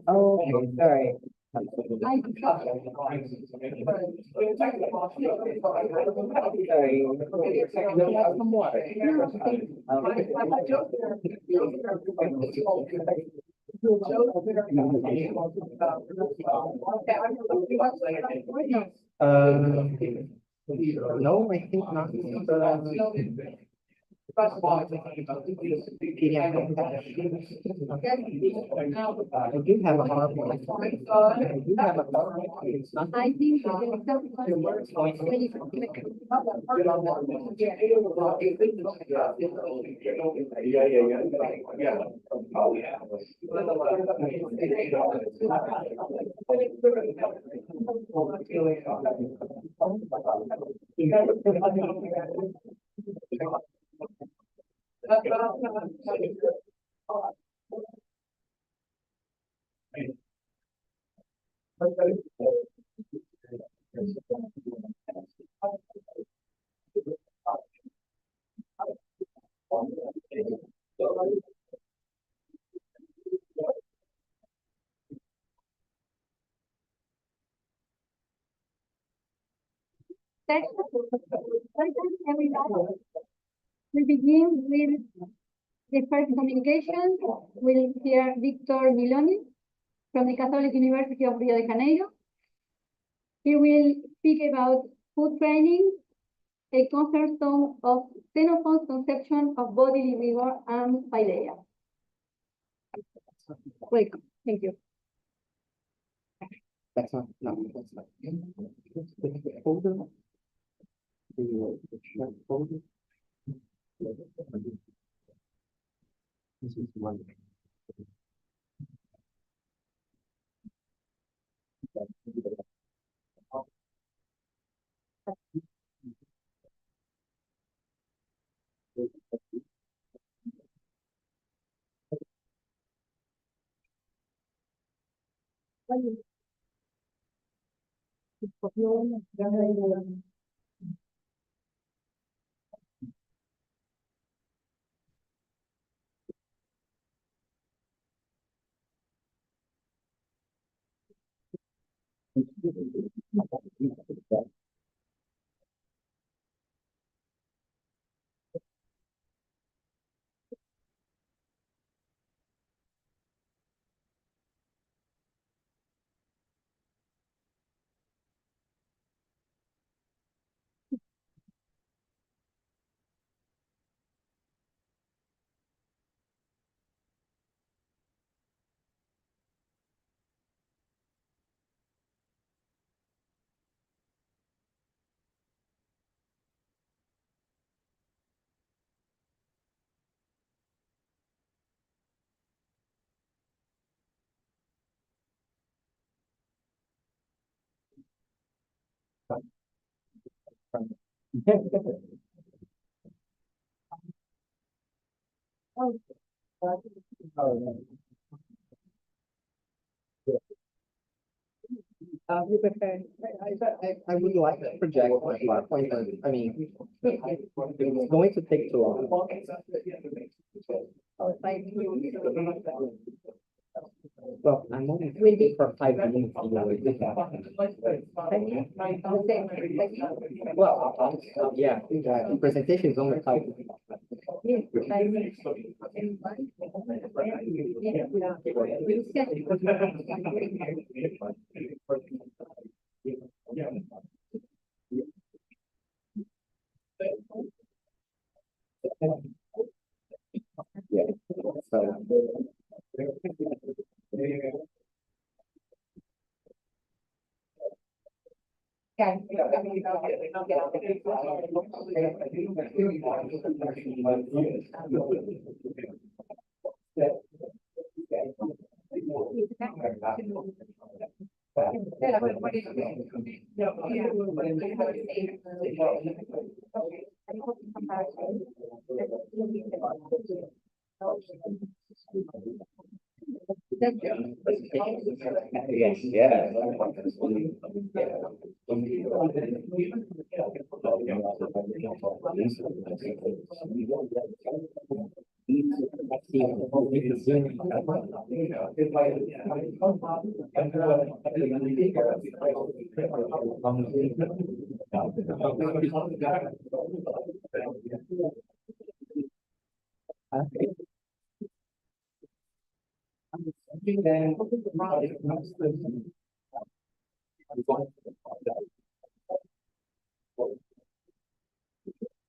Oh, sorry. No, I think not. I do have a PowerPoint. I do have a PowerPoint. It's not. I think we begin with the first communication. We'll hear Victor Miloni from the Catholic University of Rio de Janeiro. He will speak about food training, a cornerstone of Xenophon's conception of bodily rigor and phileia. Welcome. Thank you. That's not. No, that's not. The folder. The short folder. This is one. I would like to project my PowerPoint, but I mean, it's going to take too long. Well, I'm only waiting for 5 minutes. Well, yeah, the presentation is only 5 minutes. Yeah, so. Yes, yeah.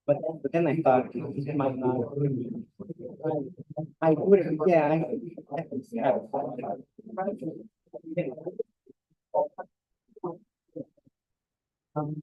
But then I thought it might not. I would, yeah. Um,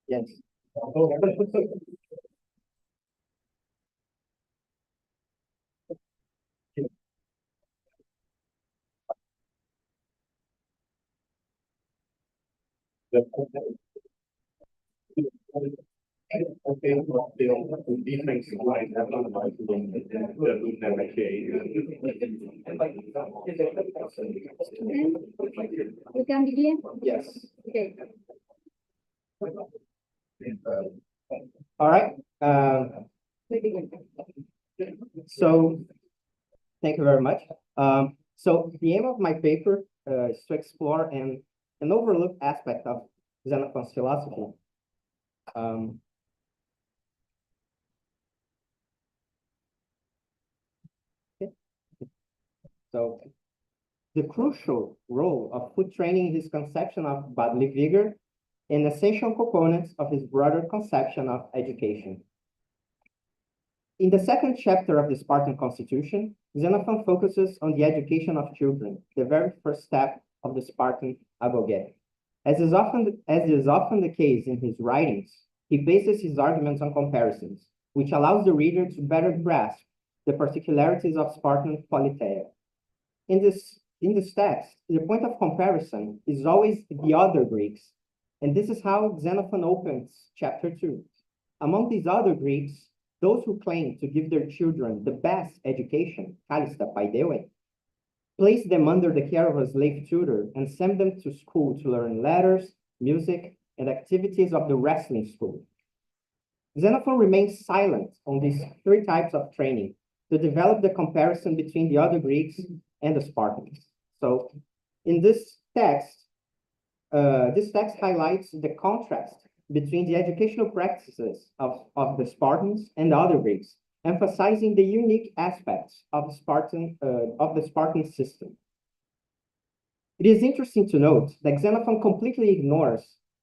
Yes. We can begin? Yes. Okay. All right. We begin. So thank you very much. So the aim of my paper is to explore an overlooked aspect of Xenophon's philosophy. Okay. So the crucial role of food training in his conception of bodily vigor and essential components of his broader conception of education. In the second chapter of the Spartan Constitution, Xenophon focuses on the education of children, the very first step of the Spartan agoge. As is often the case in his writings, he bases his arguments on comparisons, which allows the reader to better grasp the particularities of Spartan politeia. In this text, the point of comparison is always the other Greeks, and this is how Xenophon opens chapter 2. Among these other Greeks, those who claim to give their children the best education, kalista paidewe, place them under the care of a slave tutor and send them to school to learn letters, music, and activities of the wrestling school. Xenophon remains silent on these three types of training to develop the comparison between the other Greeks and the Spartans. So in this text highlights the contrast between the educational practices of the Spartans and the other Greeks, emphasizing the unique aspects of the Spartan system. It is interesting to note that Xenophon completely ignores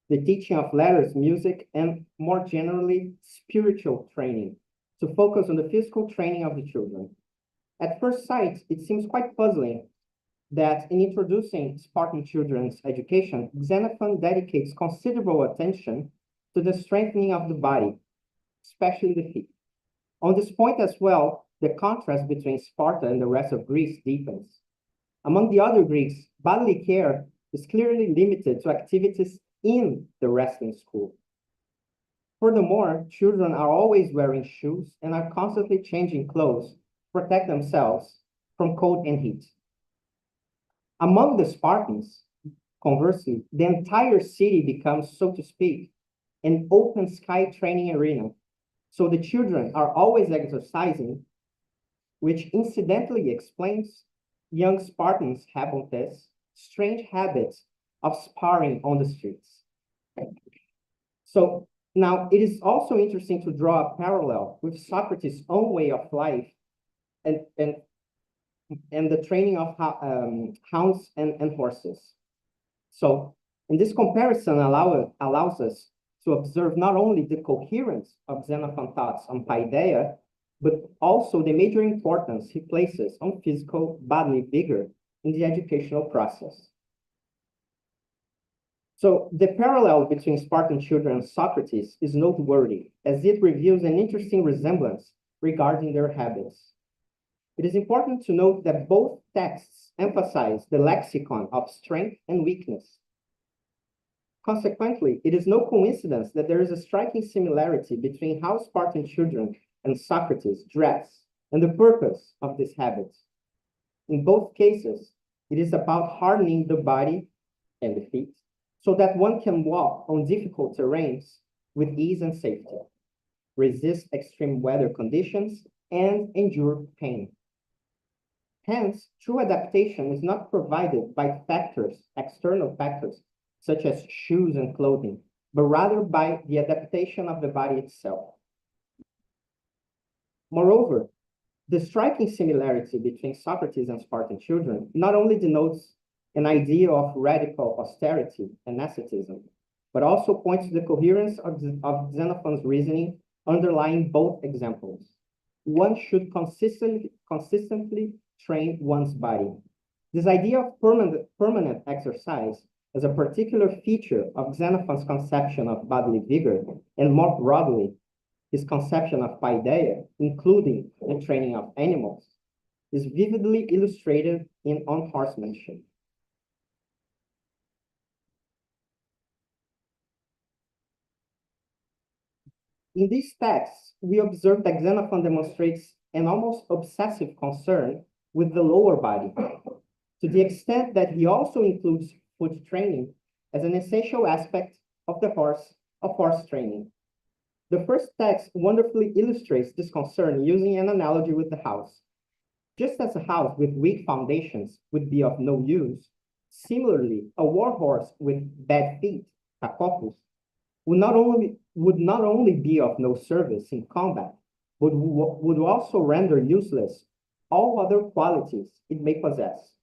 the teaching of letters, music, and more generally, spiritual training to focus on the physical training of the children. At first sight, it seems quite puzzling that in introducing Spartan children's education, Xenophon dedicates considerable attention to the strengthening of the body, especially the feet. On this point as well, the contrast between Sparta and the rest of Greece deepens. Among the other Greeks, bodily care is clearly limited to activities in the wrestling school. Furthermore, children are always wearing shoes and are constantly changing clothes to protect themselves from cold and heat. Among the Spartans, conversely, the entire city becomes, so to speak, an open sky training arena. So the children are always exercising, which incidentally explains young Spartans' Hebontes' strange habits of sparring on the streets. So now it is also interesting to draw a parallel with Socrates' own way of life and the training of hounds and horses. So in this comparison allows us to observe not only the coherence of Xenophon thoughts on paideia, but also the major importance he places on physical bodily vigor in the educational process. So the parallel between Spartan children and Socrates is noteworthy, as it reveals an interesting resemblance regarding their habits. It is important to note that both texts emphasize the lexicon of strength and weakness. Consequently, it is no coincidence that there is a striking similarity between how Spartan children and Socrates dress and the purpose of these habits. In both cases, it is about hardening the body and the feet so that one can walk on difficult terrains with ease and safety, resist extreme weather conditions, and endure pain. Hence, true adaptation is not provided by external factors, such as shoes and clothing, but rather by the adaptation of the body itself. Moreover, the striking similarity between Socrates and Spartan children not only denotes an idea of radical austerity and asceticism, but also points to the coherence of Xenophon's reasoning underlying both examples. One should consistently train one's body. This idea of permanent exercise as a particular feature of Xenophon's conception of bodily vigor, and more broadly, his conception of paideia, including the training of animals, is vividly illustrated in On Horsemanship. In these texts, we observe that Xenophon demonstrates an almost obsessive concern with the lower body, to the extent that he also includes foot training as an essential aspect of horse training. The first text wonderfully illustrates this concern using an analogy with the house. Just as a house with weak foundations would be of no use, similarly, a war horse with bad feet, kakopus, would not only be of no service in combat, but would also render useless all other qualities it may possess.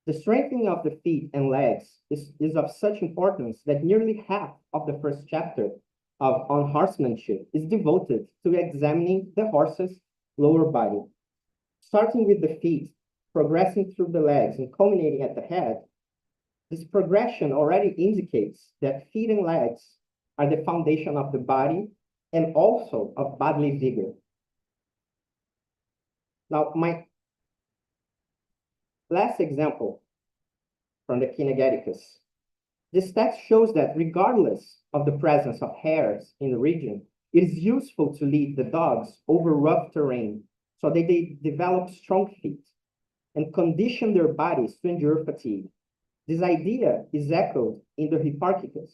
The strengthening of the feet and legs is of such importance that nearly half of the first chapter of On Horsemanship is devoted to examining the horse's lower body. Starting with the feet, progressing through the legs, and culminating at the head, this progression already indicates that feet and legs are the foundation of the body and also of bodily vigor. Now, my last example from the Kinegeticus. This text shows that regardless of the presence of hares in the region, it is useful to lead the dogs over rough terrain so that they develop strong feet and condition their bodies to endure fatigue. This idea is echoed in the Hipparchicus,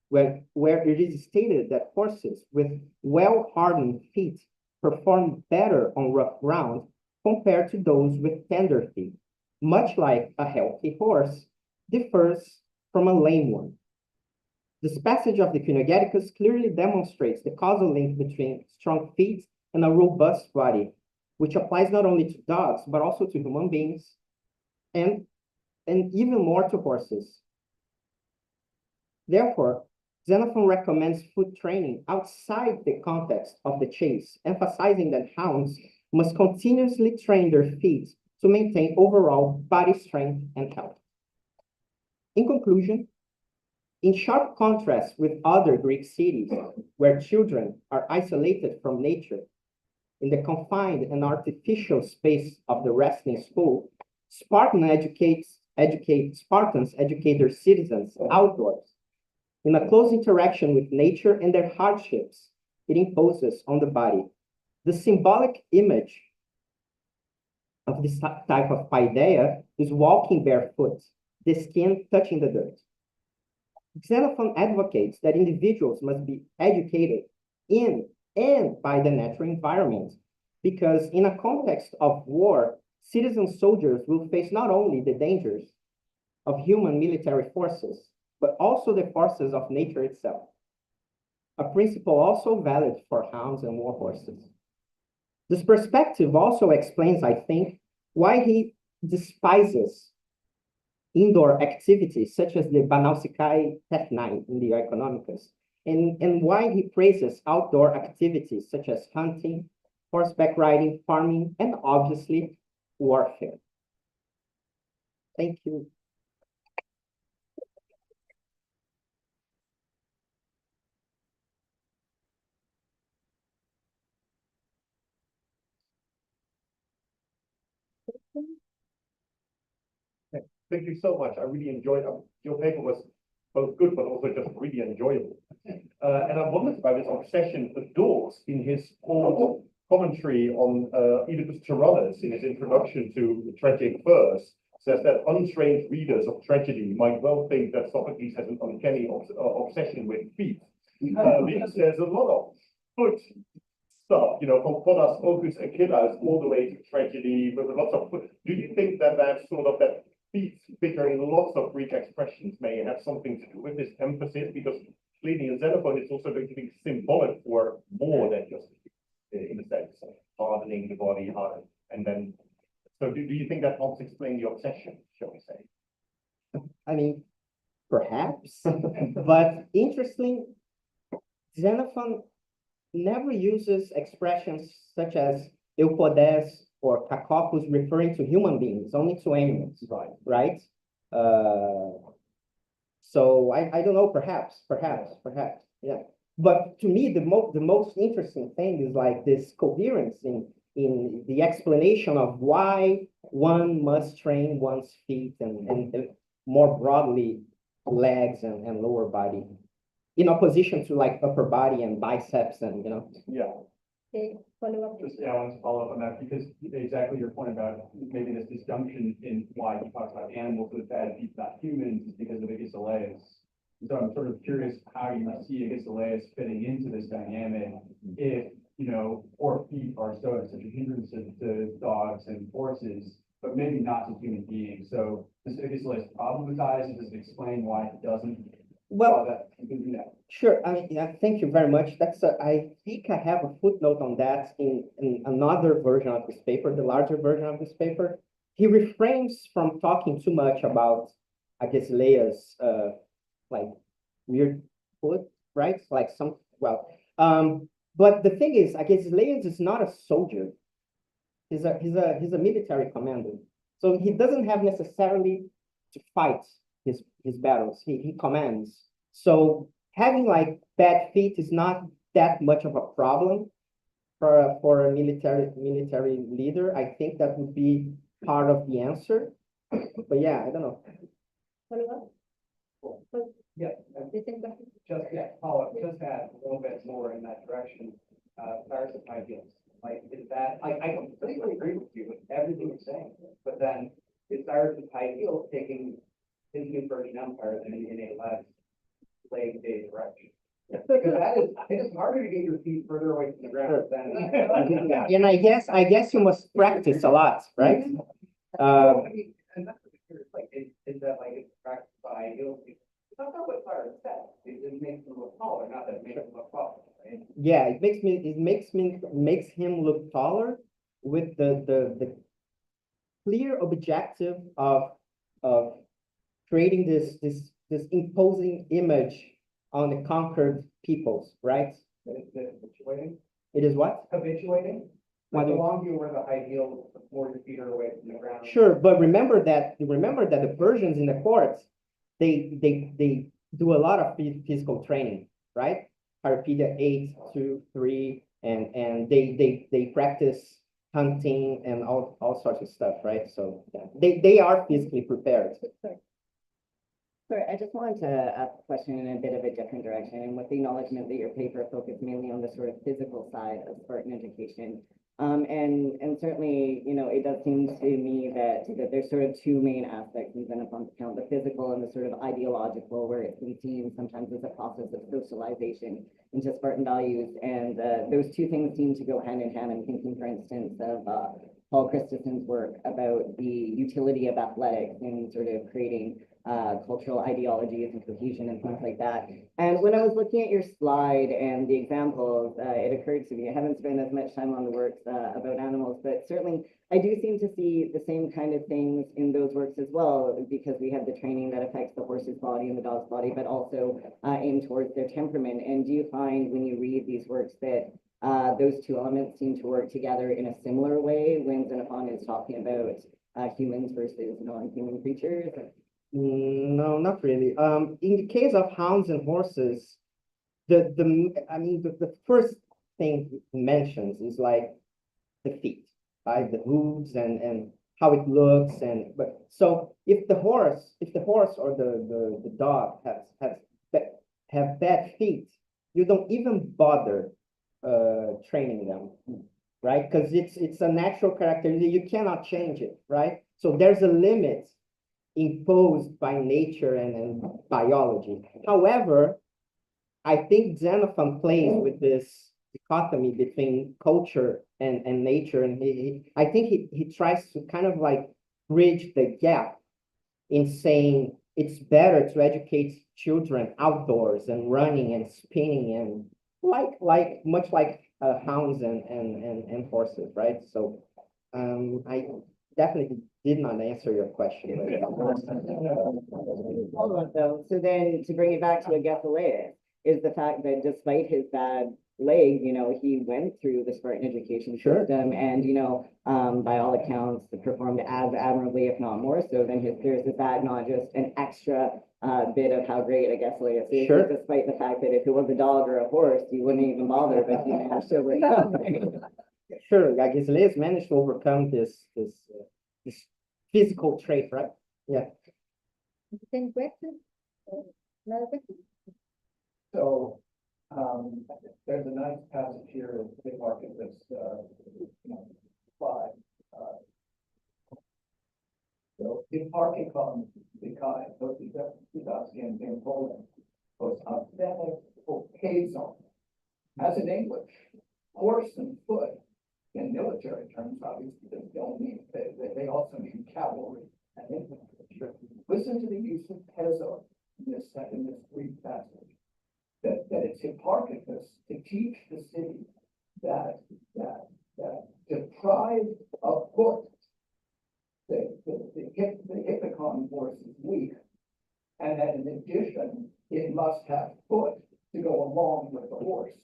where it is stated that horses with well-hardened feet perform better on rough ground compared to those with tender feet, much like a healthy horse differs from a lame one. This passage of the Kinegeticus clearly demonstrates the causal link between strong feet and a robust body, which applies not only to dogs, but also to human beings, and even more to horses. Therefore, Xenophon recommends foot training outside the context of the chase, emphasizing that hounds must continuously train their feet to maintain overall body strength and health. In conclusion, in sharp contrast with other Greek cities where children are isolated from nature, in the confined and artificial space of the wrestling school, Spartans educate their citizens outdoors, in a close interaction with nature and their hardships it imposes on the body. The symbolic image of this type of paideia is walking barefoot, the skin touching the dirt. Xenophon advocates that individuals must be educated in and by the natural environment, because in a context of war, citizen soldiers will face not only the dangers of human military forces, but also the forces of nature itself. A principle also valid for hounds and war horses. This perspective also explains, I think, why he despises indoor activities such as the Banausicae technai in the Economicus, and why he praises outdoor activities such as hunting, horseback riding, farming, and obviously warfare. Thank you. Thank you so much. I really enjoyed it. Your paper was both good, but also just really enjoyable. And I wondered about his obsession with doors in his old commentary on Oedipus Tyrannus in his introduction to the Tragic Verse. Says that untrained readers of tragedy might well think that Sophocles has an uncanny obsession with feet. Because there's a lot of foot stuff, you know, from Podas, Focus, Achilles, all the way to tragedy, with lots of foot. Do you think that that sort of that feet figure in lots of Greek expressions may have something to do with this emphasis? Because clearly in Xenophon, it's also going to be symbolic for more than just in a sense, hardening the body, and then. So do you think that helps explain the obsession, shall we say? I mean, perhaps, but interesting, Xenophon never uses expressions such as eupodes or kakopus referring to human beings, only to animals, right? So I don't know, perhaps, yeah. But to me, the most interesting thing is like this coherence in the explanation of why one must train one's feet and more broadly legs and lower body, in opposition to like upper body and biceps and Yeah. Okay, follow up. Just, yeah, I wanted to follow up on that because exactly your point about maybe this disjunction in why he talks about animals with bad feet, not humans, is because of Agesilaus. So I'm sort of curious how you see Agesilaus fitting into this dynamic if, you know, poor feet are such a hindrance to dogs and horses, but maybe not to human beings. So does Agesilaus problematize? Does it explain why he doesn't? Well, That he can do that? sure. I mean, yeah, thank you very much. I think I have a footnote on that in another version of this paper, the larger version of this paper. He refrains from talking too much about Agesilaus, like weird foot, right? Like but the thing is, Agesilaus is not a soldier. He's a military commander. So he doesn't have necessarily to fight his battles. He commands. So having like bad feet is not that much of a problem for a military leader. I think that would be part of the answer. But yeah, I don't know. Follow up. Yeah, The same question. follow up, just add a little bit more in that direction. Pirates of ideals. Like, is that, I completely agree with you with everything you're saying, but then is Pirates of ideals taking his new Persian Empire than in a less leg day direction? Because it is harder to get your feet further away from the ground than. And I guess you must practice a lot, right? And that's what I'm curious, like, is that like it's practiced by ideals? That's not what Pirates said. It makes them look taller, not that it makes them look taller, right? Yeah, it makes him look taller with the clear objective of creating this imposing image on the conquered peoples, right? Habituating? It is what? Habituating? What Like the do- longer you wear the high heels, the more your feet are away from the ground. Sure, but remember that the Persians in the courts, they do a lot of physical training, right? Harpedia 8, 2, 3, and they practice hunting and all sorts of stuff, right? So yeah, they are physically prepared. Sorry, I just wanted to ask a question in a bit of a different direction, and with the acknowledgement that your paper focused mainly on the sort of physical side of Spartan education, And certainly, you know, it does seem to me that there's sort of two main aspects in Xenophon's account, the physical and the sort of ideological, where it's been seen sometimes as a process of socialization into Spartan values. And those two things seem to go hand in hand. I'm thinking, for instance, of Paul Christenson's work about the utility of athletics and sort of creating cultural ideologies and cohesion and things like that. And when I was looking at your slide and the examples, it occurred to me, I haven't spent as much time on the works about animals, but certainly I do seem to see the same kind of things in those works as well, because we have the training that affects the horse's body and the dog's body, but also aimed towards their temperament. And do you find when you read these works that those two elements seem to work together in a similar way when Xenophon is talking about humans versus non-human creatures? No, not really. In the case of hounds and horses, the first thing he mentions is like the feet, right? The hooves and how it looks, but so if the horse or the dog have bad feet, you don't even bother training them, right? Because it's a natural characteristic, you cannot change it, right? So there's a limit imposed by nature and biology. However, I think Xenophon plays with this dichotomy between culture and nature, and I think he tries to kind of like bridge the gap in saying it's better to educate children outdoors and running and spinning and much like hounds and horses, right? So I definitely did not answer your question. So then to bring it back to Agesilaus is the fact that despite his bad leg, you know, he went through the Spartan education system and, you know, by all accounts, performed as admirably, if not more so than his peers. Is that not just an extra bit of how great Agesilaus is? Sure. Despite the fact that if it was a dog or a horse, you wouldn't even bother, but he managed to overcome it. Sure, Agesilaus managed to overcome this physical trait, right? Yeah. Same question? Another question? So, there's a nice passage here in the market that's, five. So, in Parkicon, the kind, those in Poland, was authentic occasion. As in English, horse and foot, in military terms, obviously, they don't mean, they also mean cavalry and infantry. Listen to the use of peso in this Greek passage. That it's Hipparchus to teach the city that deprived of foot, the hippocon horse is weak, and that in addition, it must have foot to go along with the horse.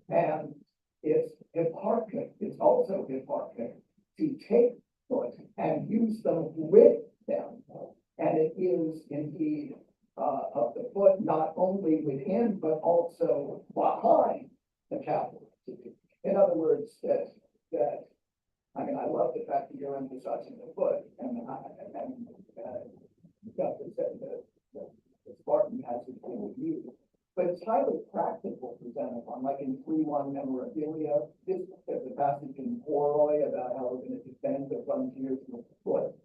And it's also Hipparchus to take foot and use them with them. And it is indeed of the foot, not only within, but also behind the capital. In other words, I mean, I love the fact that you're emphasizing the foot, and Justice said that the Spartan has to do with you. But it's highly practical for Xenophon, like in 3:1 Memorabilia, there's a passage in Poroi about how we're going to defend the frontiers with the foot.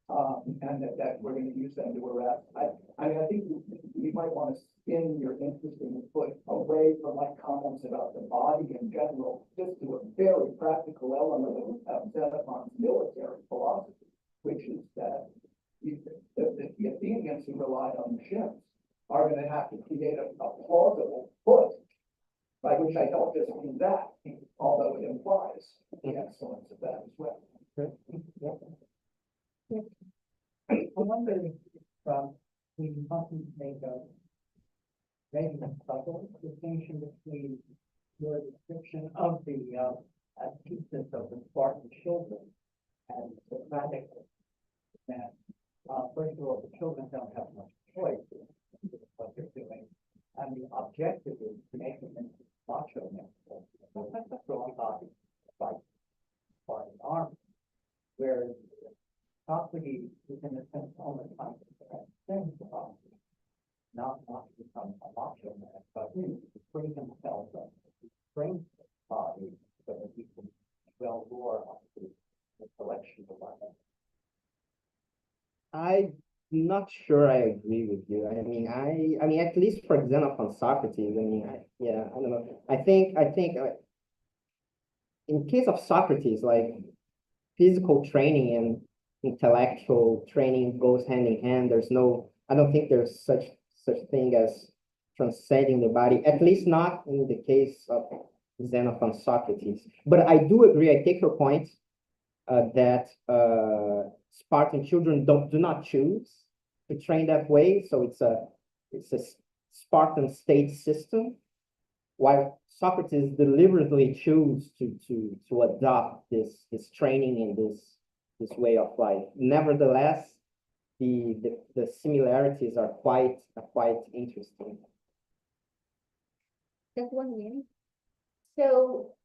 And that we're going to use them to arrest. I mean, I think you might want to spin your interest in the foot away from like comments about the body in general, just to a very practical element of Xenophon's military philosophy, which is that the Athenians who relied on the ships are going to have to create a plausible foot, by which I don't just mean that, although it implies the excellence of that as well. I wonder if we mustn't make a maybe a subtle distinction between your description of the pieces of the Spartan children and the practical that first of all, the children don't have much choice in what they're doing, and the objective is to make them into macho men. So that's a strong body fight Spartan army, whereas Socrates is in a sense only trying to transcend the body, not to become a macho man, but to free himself up, to train the body so that he can I'm not sure I agree with you. I mean, at least for Xenophon Socrates, yeah, I don't know. I think in case of Socrates, like physical training and intellectual training goes hand in hand. I don't think there's such thing as transcending the body, at least not in the case of Xenophon Socrates. But I do agree, I take your point that Spartan children do not choose to train that way. So it's a Spartan state system, while Socrates deliberately chose to adopt this training and this way of life. Nevertheless, the similarities are quite interesting. Just 1 minute. So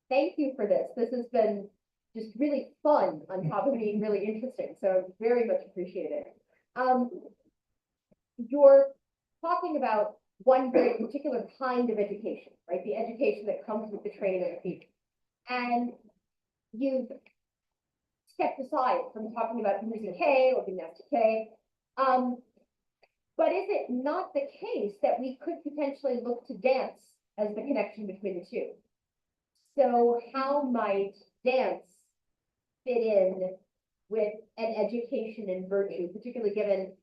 thank you for this. This has been just really fun on top of being really interesting. So very much appreciated. You're talking about one very particular kind of education, right? The education that comes with the training of the people. And you've stepped aside from talking about music K or gymnastic K. But is it not the case that we could potentially look to dance as the connection between the two? So how might dance fit in with an education in virtue, particularly given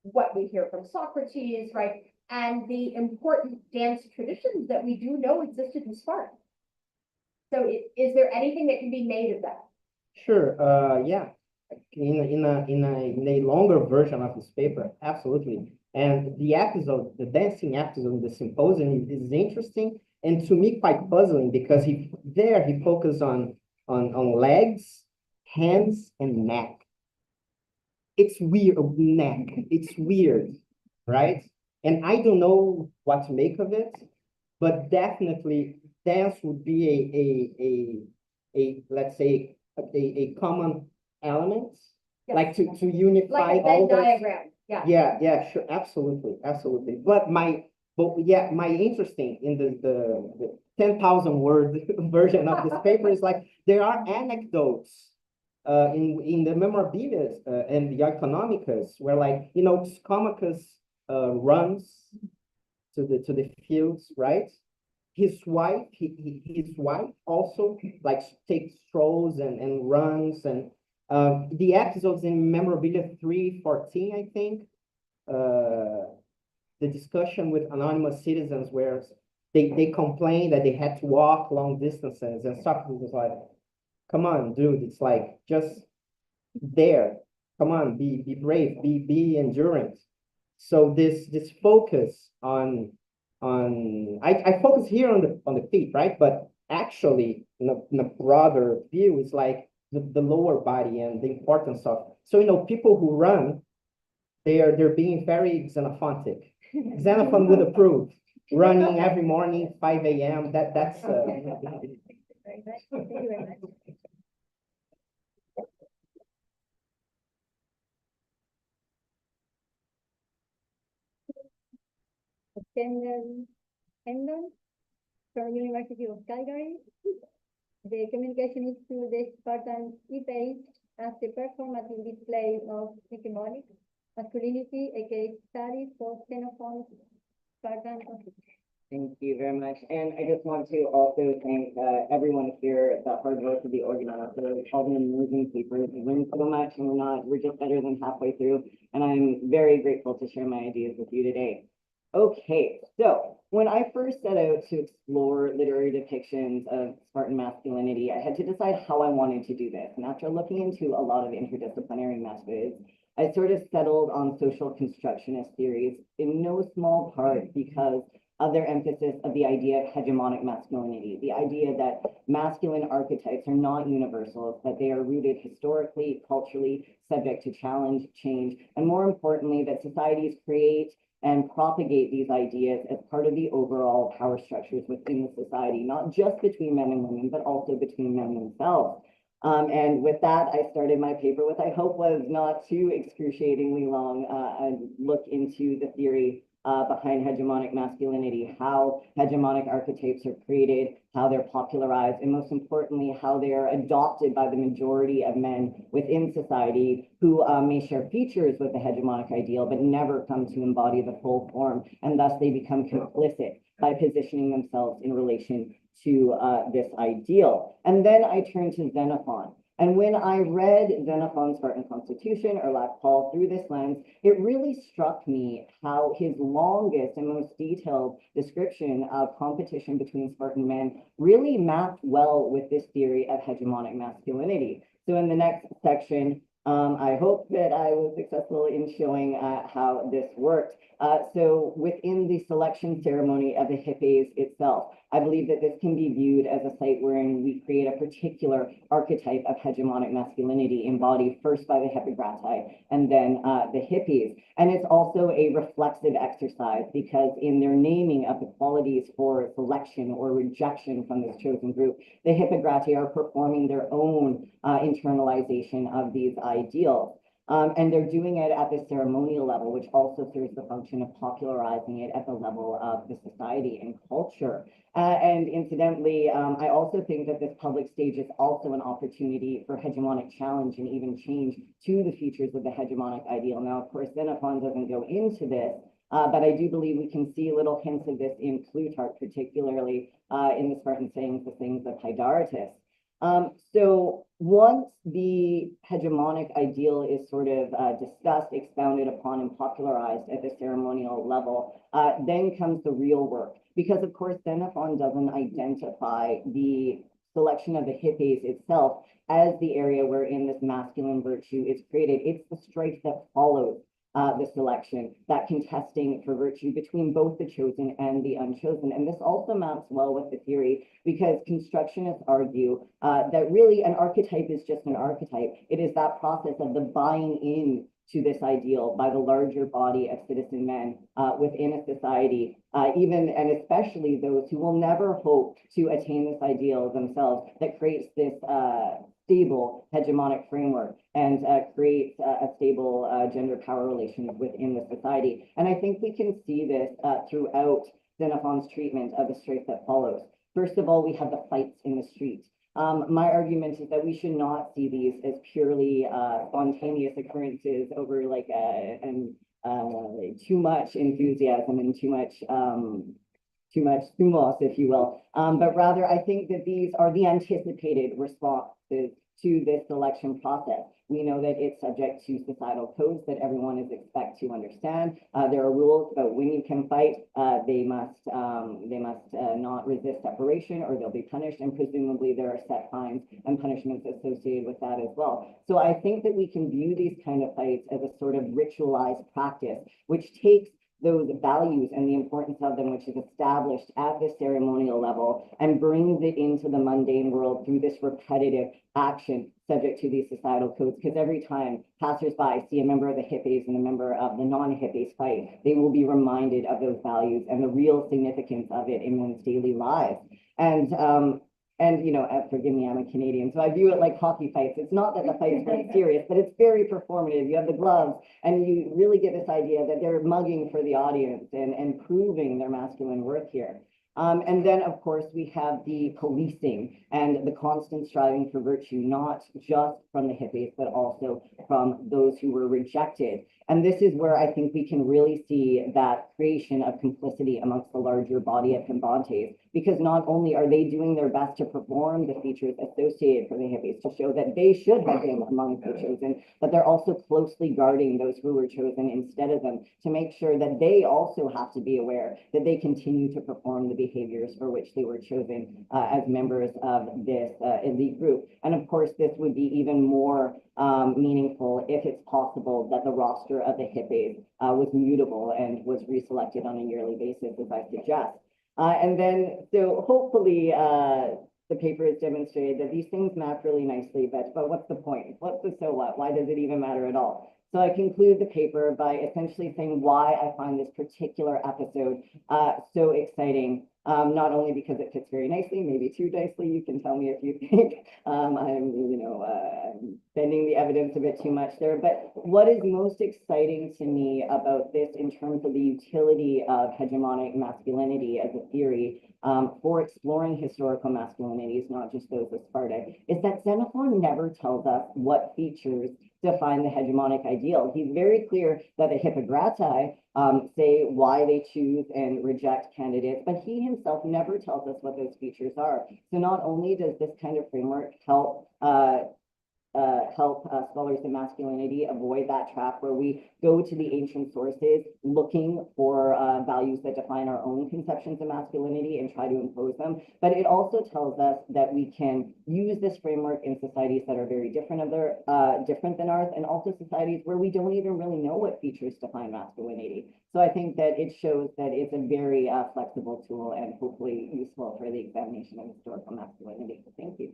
what we hear from Socrates, right? And the important dance traditions that we do know existed in Sparta. So is there anything that can be made of that? Sure. Yeah. In a longer version of this paper, absolutely. And the dancing episode in the symposium is interesting and to me quite puzzling because he focused on legs, hands, and neck. It's weird, neck. It's weird, right? And I don't know what to make of it, but definitely dance would be a let's say a common element, Yes. like to unify Like a all Venn those. diagram, yeah. Yeah, sure, absolutely. But my interesting in the 10,000 word version of this paper is like there are anecdotes in the memorabilia and the Iconomicus where like Scomachus runs to the fields, right? His wife also like takes strolls and runs and the episodes in memorabilia 314, I think, the discussion with anonymous citizens where they complain that they had to walk long distances and Socrates was like, come on, dude, it's like just there. Come on, be brave, be endurant. So this focus on I focus here on the feet, right? But actually in a broader view, it's like the lower body and the importance of people who run, they're being very xenophonic. Xenophon would approve running every morning 5 a.m. That's Very much. Thank you very much. Kendall Hendon from University of Calgary. The communication is through the Spartan e-page as the performative display of hegemonic masculinity, a case study for Xenophon's Spartan office. Thank you very much. And I just want to also thank everyone here, the hard work of the organizers, all the amazing papers. We learned so much and we're just better than halfway through. And I'm very grateful to share my ideas with you today. Okay, so when I first set out to explore literary depictions of Spartan masculinity, I had to decide how I wanted to do this. And after looking into a lot of interdisciplinary methods, I sort of settled on social constructionist theories in no small part because of their emphasis of the idea of hegemonic masculinity, the idea that masculine archetypes are not universals, that they are rooted historically, culturally, subject to challenge, change, and more importantly, that societies create and propagate these ideas as part of the overall power structures within the society, not just between men and women, but also between men themselves. And with that, I started my paper, which I hope was not too excruciating long, and look into the theory behind hegemonic masculinity, how hegemonic archetypes are created, how they're popularized, and most importantly, how they're adopted by the majority of men within society who may share features with the hegemonic ideal, but never come to embody the full form, and thus they become complicit by positioning themselves in relation to this ideal. And then I turn to Xenophon. And when I read Xenophon's Spartan Constitution, or Lac Paul, through this lens, it really struck me how his longest and most detailed description of competition between Spartan men really mapped well with this theory of hegemonic masculinity. So in the next section, I hope that I was successful in showing how this worked. So within the selection ceremony of the Hippes itself, I believe that this can be viewed as a site wherein we create a particular archetype of hegemonic masculinity embodied first by the Hippogratai and then the Hippes. And it's also a reflexive exercise because in their naming of the qualities for selection or rejection from this chosen group, the Hippograti are performing their own internalization of these ideals. And they're doing it at the ceremonial level, which also serves the function of popularizing it at the level of the society and culture. And incidentally, I also think that this public stage is also an opportunity for hegemonic challenge and even change to the features of the hegemonic ideal. Now, of course, Xenophon doesn't go into this, but I do believe we can see little hints of this in Plutarch, particularly in the Spartan sayings, the sayings of Hydartus. So once the hegemonic ideal is sort of discussed, expounded upon, and popularized at the ceremonial level, then comes the real work. Because of course, Xenophon doesn't identify the selection of the Hippes itself as the area wherein this masculine virtue is created. It's the strife that follows the selection, that contesting for virtue between both the chosen and the unchosen. And this also maps well with the theory because constructionists argue that really an archetype is just an archetype. It is that process of the buying in to this ideal by the larger body of citizen men within a society, even and especially those who will never hope to attain this ideal themselves, that creates this stable hegemonic framework and creates a stable gender power relations within the society. And I think we can see this throughout Xenophon's treatment of the strife that follows. First of all, we have the fights in the street. My argument is that we should not see these as purely spontaneous occurrences over like too much enthusiasm and too much thumos, if you will. But rather, I think that these are the anticipated responses to this selection process. We know that it's subject to societal codes that everyone is expected to understand. There are rules about when you can fight. They must not resist separation or they'll be punished, and presumably there are set fines and punishments associated with that as well. So I think that we can view these kind of fights as a sort of ritualized practice, which takes those values and the importance of them, which is established at the ceremonial level, and brings it into the mundane world through this repetitive action subject to these societal codes. Because every time passersby see a member of the Hippes and a member of the non-Hippes fight, they will be reminded of those values and the real significance of it in one's daily lives. And you know, forgive me, I'm a Canadian, so I view it like hockey fights. It's not that the fight's very serious, but it's very performative. You have the gloves, and you really get this idea that they're mugging for the audience and proving their masculine worth here. And then, of course, we have the policing and the constant striving for virtue, not just from the Hippes, but also from those who were rejected. And this is where I think we can really see that creation of complicity amongst the larger body of Combantes, because not only are they doing their best to perform the features associated for the Hippes to show that they should have been among the chosen, but they're also closely guarding those who were chosen instead of them to make sure that they also have to be aware that they continue to perform the behaviors for which they were chosen as members of this elite group. And of course, this would be even more meaningful if it's possible that the roster of the Hippes was mutable and was reselected on a yearly basis, as I suggest. And then, so hopefully the paper has demonstrated that these things map really nicely, but what's the point? What's the so what? Why does it even matter at all? So I conclude the paper by essentially saying why I find this particular episode so exciting. Not only because it fits very nicely, maybe too nicely, you can tell me if you think I'm bending the evidence a bit too much there, but what is most exciting to me about this in terms of the utility of hegemonic masculinity as a theory for exploring historical masculinities, not just those of Sparta, is that Xenophon never tells us what features define the hegemonic ideal. He's very clear that the Hippocrati say why they choose and reject candidates, but he himself never tells us what those features are. So not only does this kind of framework help scholars of masculinity avoid that trap where we go to the ancient sources looking for values that define our own conceptions of masculinity and try to impose them. But it also tells us that we can use this framework in societies that are very different than ours, and also societies where we don't even really know what features define masculinity. So I think that it shows that it's a very flexible tool and hopefully useful for the examination of historical masculinity. So thank you.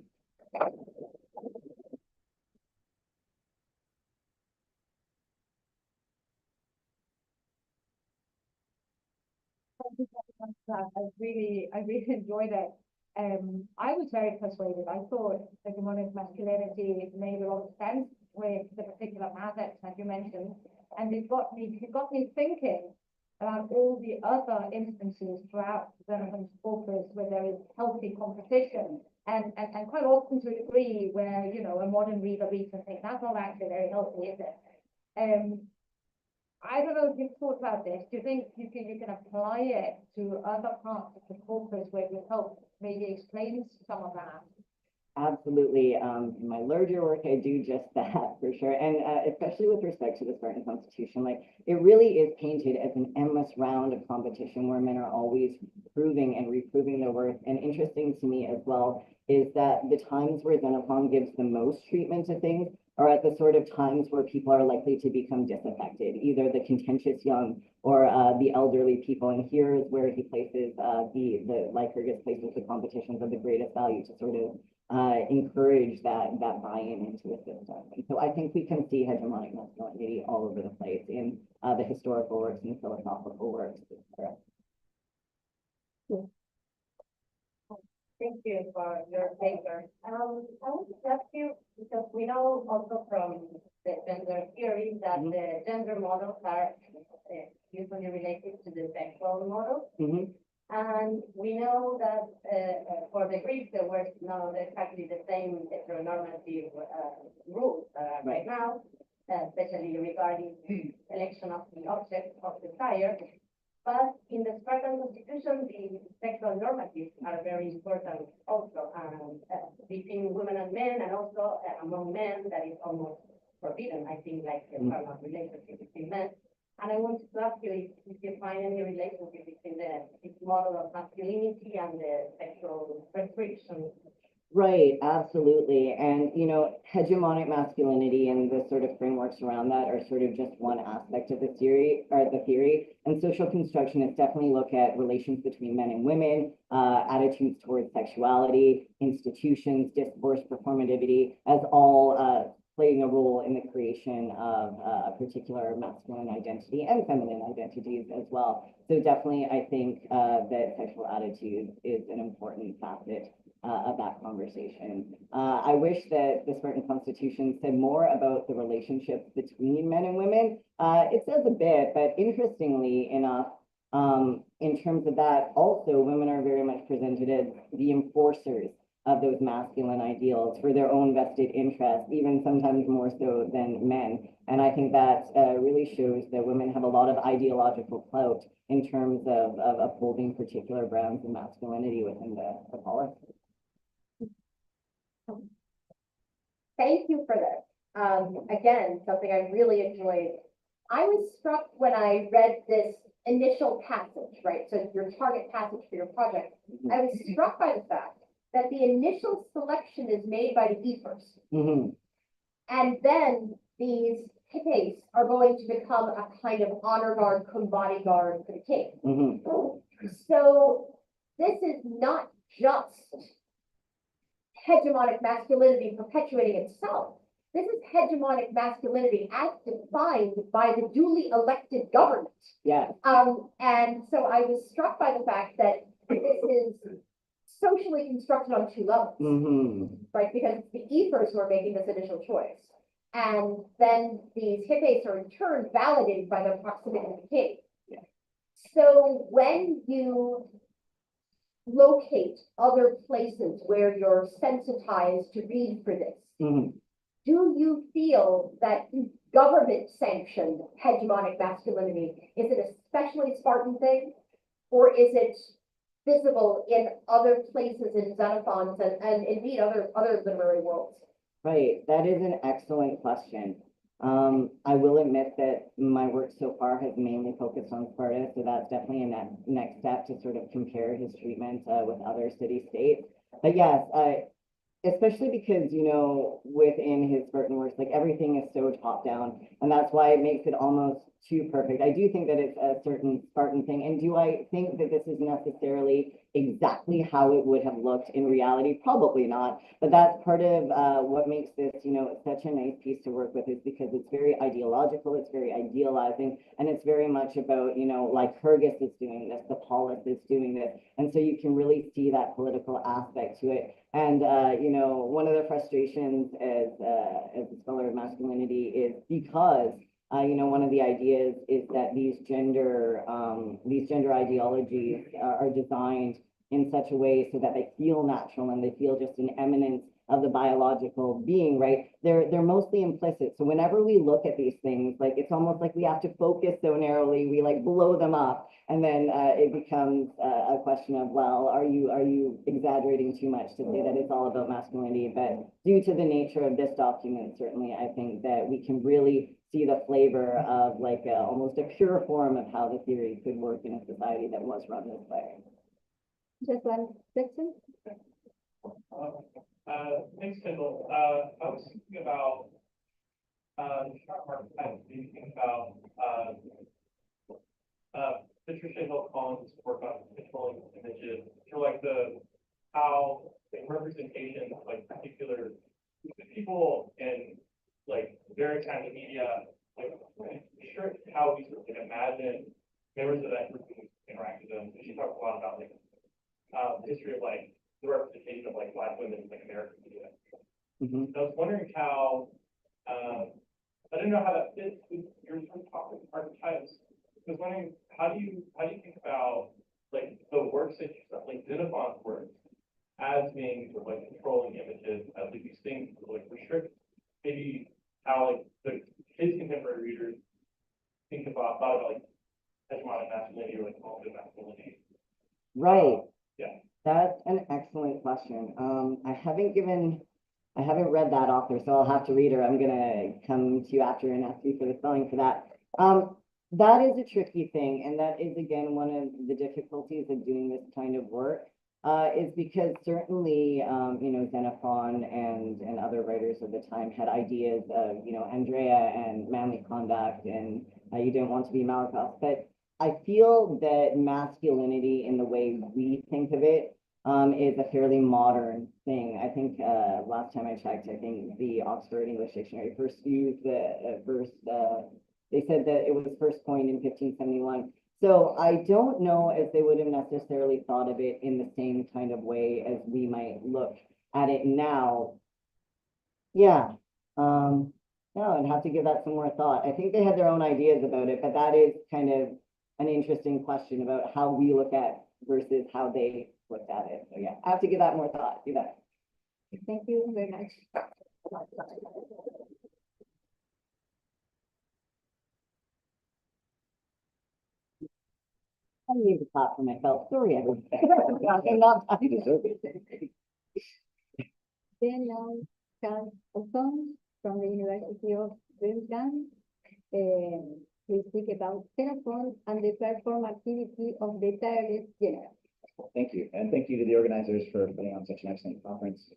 I really enjoyed it. I was very persuaded. I thought hegemonic masculinity made a lot of sense with the particular assets that you mentioned, and it got me thinking about all the other instances throughout Xenophon's corpus where there is healthy competition, and quite often to a degree where a modern reader reads and thinks that's not actually very healthy, is it? I don't know if you've thought about this. Do you think you can apply it to other parts of the corpus where it would help maybe explain some of that? Absolutely. In my larger work, I do just that for sure. And especially with respect to the Spartan Constitution, like it really is painted as an endless round of competition where men are always proving and reproving their worth. And interesting to me as well is that the times where Xenophon gives the most treatment to things are at the sort of times where people are likely to become disaffected, either the contentious young or the elderly people. And here is where he places the Lycurgus places the competitions of the greatest value to sort of encourage that buy-in into the system. And so I think we can see hegemonic masculinity all over the place in the historical works and philosophical works, etc. Thank you for your paper. I want to ask you, because we know also from the gender theory that the gender models are usually related to the sexual model. Mm-hmm. And we know that for the Greeks, there were not exactly the same heteronormative rules right now, especially regarding election of the object of desire. But in the Spartan Constitution, the sexual normatives are very important also, between women and men, and also among men, that is almost forbidden, I think, like the carnal relationship between men. And I wanted to ask you if you find any relationship between this model of masculinity and the sexual restriction. Right, absolutely. And, hegemonic masculinity and the sort of frameworks around that are sort of just one aspect of the theory. And social constructionists definitely look at relations between men and women, attitudes towards sexuality, institutions, discourse, performativity, as all playing a role in the creation of a particular masculine identity and feminine identities as well. So definitely, I think that sexual attitude is an important facet of that conversation. I wish that the Spartan Constitution said more about the relationships between men and women. It says a bit, but interestingly enough, in terms of that, also women are very much presented as the enforcers of those masculine ideals for their own vested interests, even sometimes more so than men. And I think that really shows that women have a lot of ideological clout in terms of upholding particular grounds of masculinity within the polis. Thank you for this. Again, something I really enjoyed. I was struck when I read this initial passage, right? So your target passage for your project. I was struck by the fact that the initial selection is made by the ephors. Mm-hmm. And then these hippes are going to become a kind of honor guard, bodyguard for the king. Mm-hmm. So this is not just hegemonic masculinity perpetuating itself. this is hegemonic masculinity as defined by the duly elected government. Yeah, And so I was struck by the fact that this is socially constructed on two levels, right? Because it's the ethers who are making this initial choice. And then these hippies are in turn validated by their proximity to the king. Yeah. So when you locate other places where you're sensitized to read for this, do you feel that government sanctioned hegemonic masculinity is an especially Spartan thing? Or is it visible in other places in Xenophons and indeed other literary worlds? Right, that is an excellent question. I will admit that my work so far has mainly focused on Sparta, so that's definitely a next step to sort of compare his treatment with other city-states. But yes, especially because, you know, within his Spartan works, like everything is so top down, and that's why it makes it almost too perfect. I do think that it's a certain Spartan thing, and do I think that this is necessarily exactly how it would have looked in reality? Probably not, but that's part of what makes this, you know, such a nice piece to work with, is because it's very ideological, it's very idealizing, and it's very much about, you know, like Kyrgyz is doing this, the polis is doing this, and so you can really see that political aspect to it. And, you know, one of the frustrations as a scholar of masculinity is because, you know, one of the ideas is that these gender ideologies are designed in such a way so that they feel natural and they feel just an eminence of the biological being, right? They're mostly implicit. So whenever we look at these things, like it's almost like we have to focus so narrowly, we like blow them up, and then it becomes a question of, well, are you exaggerating too much to say that it's all about masculinity? But due to the nature of this document, certainly I think that we can really see the flavor of like almost a pure form of how the theory could work in a society that was run this way. Just one question. Thanks, Kendall. I was thinking about the sharp archetype, thinking about Patricia Hill Collins' work on controlling images, or like how representation of like particular people in like various kinds of media, like sure how we sort of like imagine members of that group interact with them. So she talks a lot about like the history of like the representation of like Black women in like American media. I was wondering how I don't know how that fits with your sort of topic archetypes. I was wondering how do you think about like the works that you like Xenophon's works as being sort of like controlling images, as like these things sort of like restrict maybe how like his contemporary readers think about like hegemonic masculinity or like alternative masculinity. Right. Yeah. That's an excellent question. I haven't read that author, so I'll have to read her. I'm gonna come to you after and ask you for the spelling for that. That is a tricky thing, and that is again one of the difficulties of doing this kind of work. Is because certainly, you know, Xenophon and other writers of the time had ideas of, you know, Andrea and manly conduct, and you didn't want to be Malakoff. But I feel that masculinity in the way we think of it is a fairly modern thing. I think last time I checked, I think the Oxford English Dictionary first used they said that it was first coined in 1571. So I don't know if they would have necessarily thought of it in the same kind of way as we might look at it now. Yeah. No, I'd have to give that some more thought. I think they had their own ideas about it, but that is kind of an interesting question about how we look at versus how they looked at it. So yeah, I have to give that more thought. Do that. Thank you very much. I need to talk for myself. Sorry, everyone. I'm not talking to Then now, Xenophon from the University of Birmingham. We speak about Xenophon and the platform activity of the tireless general. Thank you, and thank you to the organizers for putting on such an excellent conference.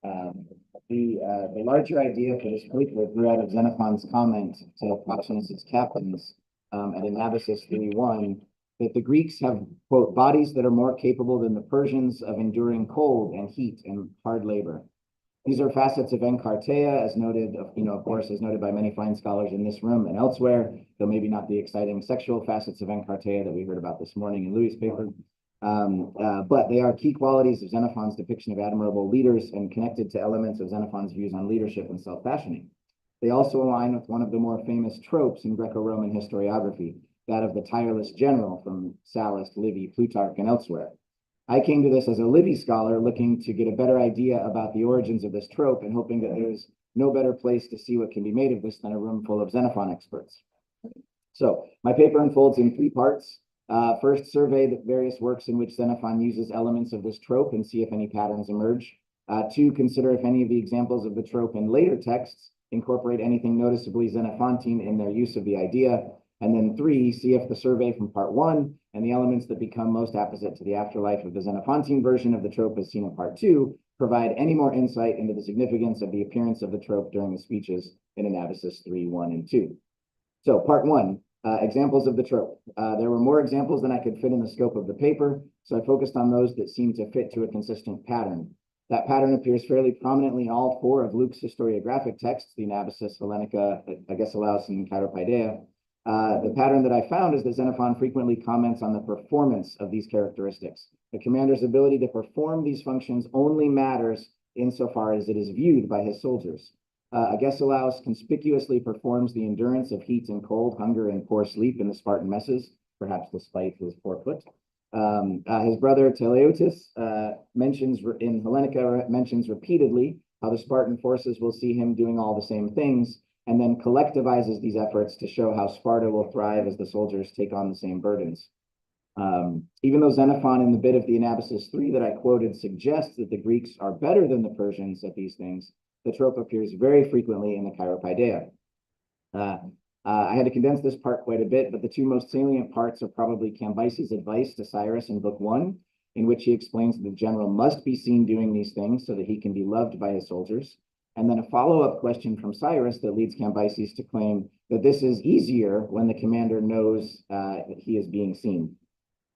The larger idea for this paper grew out of Xenophon's comment to Proxenus' captains at Anabasis 3:1 that the Greeks have, quote, bodies that are more capable than the Persians of enduring cold and heat and hard labor. These are facets of Encartea, as noted, of course, as noted by many fine scholars in this room and elsewhere, though maybe not the exciting sexual facets of Encartea that we heard about this morning in Louis' paper. But they are key qualities of Xenophon's depiction of admirable leaders and connected to elements of Xenophon's views on leadership and self-fashioning. They also align with one of the more famous tropes in Greco-Roman historiography, that of the tireless general from Sallust, Livy, Plutarch, and elsewhere. I came to this as a Livy scholar looking to get a better idea about the origins of this trope and hoping that there's no better place to see what can be made of this than a room full of Xenophon experts. So my paper unfolds in 3 parts. First, survey the various works in which Xenophon uses elements of this trope and see if any patterns emerge. 2, consider if any of the examples of the trope in later texts incorporate anything noticeably Xenophantine in their use of the idea. And then 3, see if the survey from part 1 and the elements that become most apposite to the afterlife of the Xenophantine version of the trope as seen in part 2 provide any more insight into the significance of the appearance of the trope during the speeches in Anabasis 3, 1, and 2. So part 1, examples of the trope. There were more examples than I could fit in the scope of the paper, so I focused on those that seemed to fit to a consistent pattern. That pattern appears fairly prominently in all 4 of Luke's historiographic texts, the Anabasis, Hellenica, Agesilaus, and Chiropaideia. The pattern that I found is that Xenophon frequently comments on the performance of these characteristics. The commander's ability to perform these functions only matters insofar as it is viewed by his soldiers. Agesilaus conspicuously performs the endurance of heat and cold, hunger and poor sleep in the Spartan messes, perhaps despite his poor foot. His brother Teleotis mentions in Hellenica repeatedly how the Spartan forces will see him doing all the same things, and then collectivizes these efforts to show how Sparta will thrive as the soldiers take on the same burdens. Even though Xenophon in the bit of the Anabasis 3 that I quoted suggests that the Greeks are better than the Persians at these things, the trope appears very frequently in the Chiropaideia. I had to condense this part quite a bit, but the 2 most salient parts are probably Cambyses' advice to Cyrus in book 1, in which he explains that the general must be seen doing these things so that he can be loved by his soldiers. And then a follow-up question from Cyrus that leads Cambyses to claim that this is easier when the commander knows that he is being seen.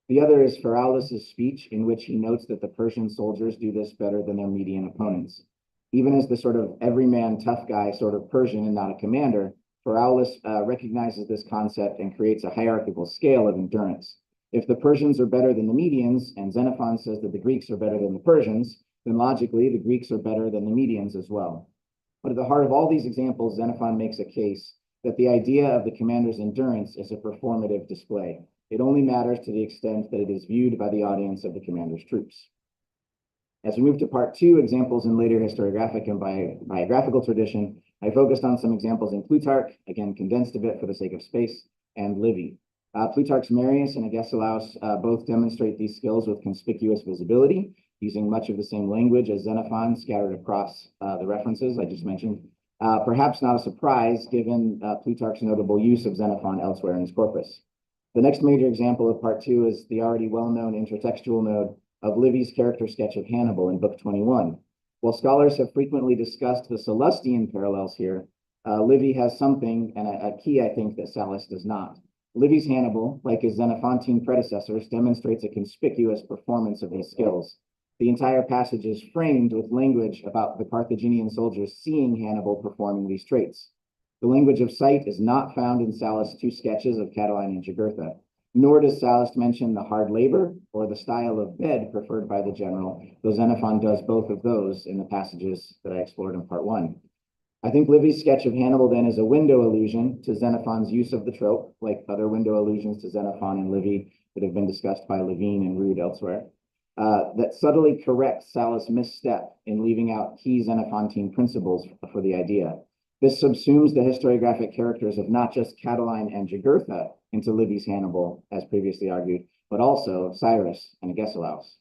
The other is Pheraulus's speech, in which he notes that the Persian soldiers do this better than their Median opponents. Even as the sort of everyman tough guy sort of Persian and not a commander, Pheraulas recognizes this concept and creates a hierarchical scale of endurance. If the Persians are better than the Medians, and Xenophon says that the Greeks are better than the Persians, then logically the Greeks are better than the Medians as well. But at the heart of all these examples, Xenophon makes a case that the idea of the commander's endurance is a performative display. It only matters to the extent that it is viewed by the audience of the commander's troops. As we move to part 2, examples in later historiographic and biographical tradition, I focused on some examples in Plutarch, again condensed a bit for the sake of space, and Livy. Plutarch's Marius and Agesilaus both demonstrate these skills with conspicuous visibility, using much of the same language as Xenophon scattered across the references I just mentioned. Perhaps not a surprise given Plutarch's notable use of Xenophon elsewhere in his corpus. The next major example of part 2 is the already well-known intertextual node of Livy's character sketch of Hannibal in book 21. While scholars have frequently discussed the Sallustian parallels here, Livy has something, and a key I think that Sallust does not. Livy's Hannibal, like his Xenophantine predecessors, demonstrates a conspicuous performance of his skills. The entire passage is framed with language about the Carthaginian soldiers seeing Hannibal performing these traits. The language of sight is not found in Sallust's 2 sketches of Catiline and Jugurtha, nor does Sallust mention the hard labor or the style of bed preferred by the general, though Xenophon does both of those in the passages that I explored in part 1. I think Livy's sketch of Hannibal then is a window allusion to Xenophon's use of the trope, like other window allusions to Xenophon and Livy that have been discussed by Levine and Rude elsewhere, that subtly corrects Sallust's misstep in leaving out key Xenophantine principles for the idea. This subsumes the historiographic characters of not just Catiline and Jugurtha into Livy's Hannibal, as previously argued, but also Cyrus and Agesilaus.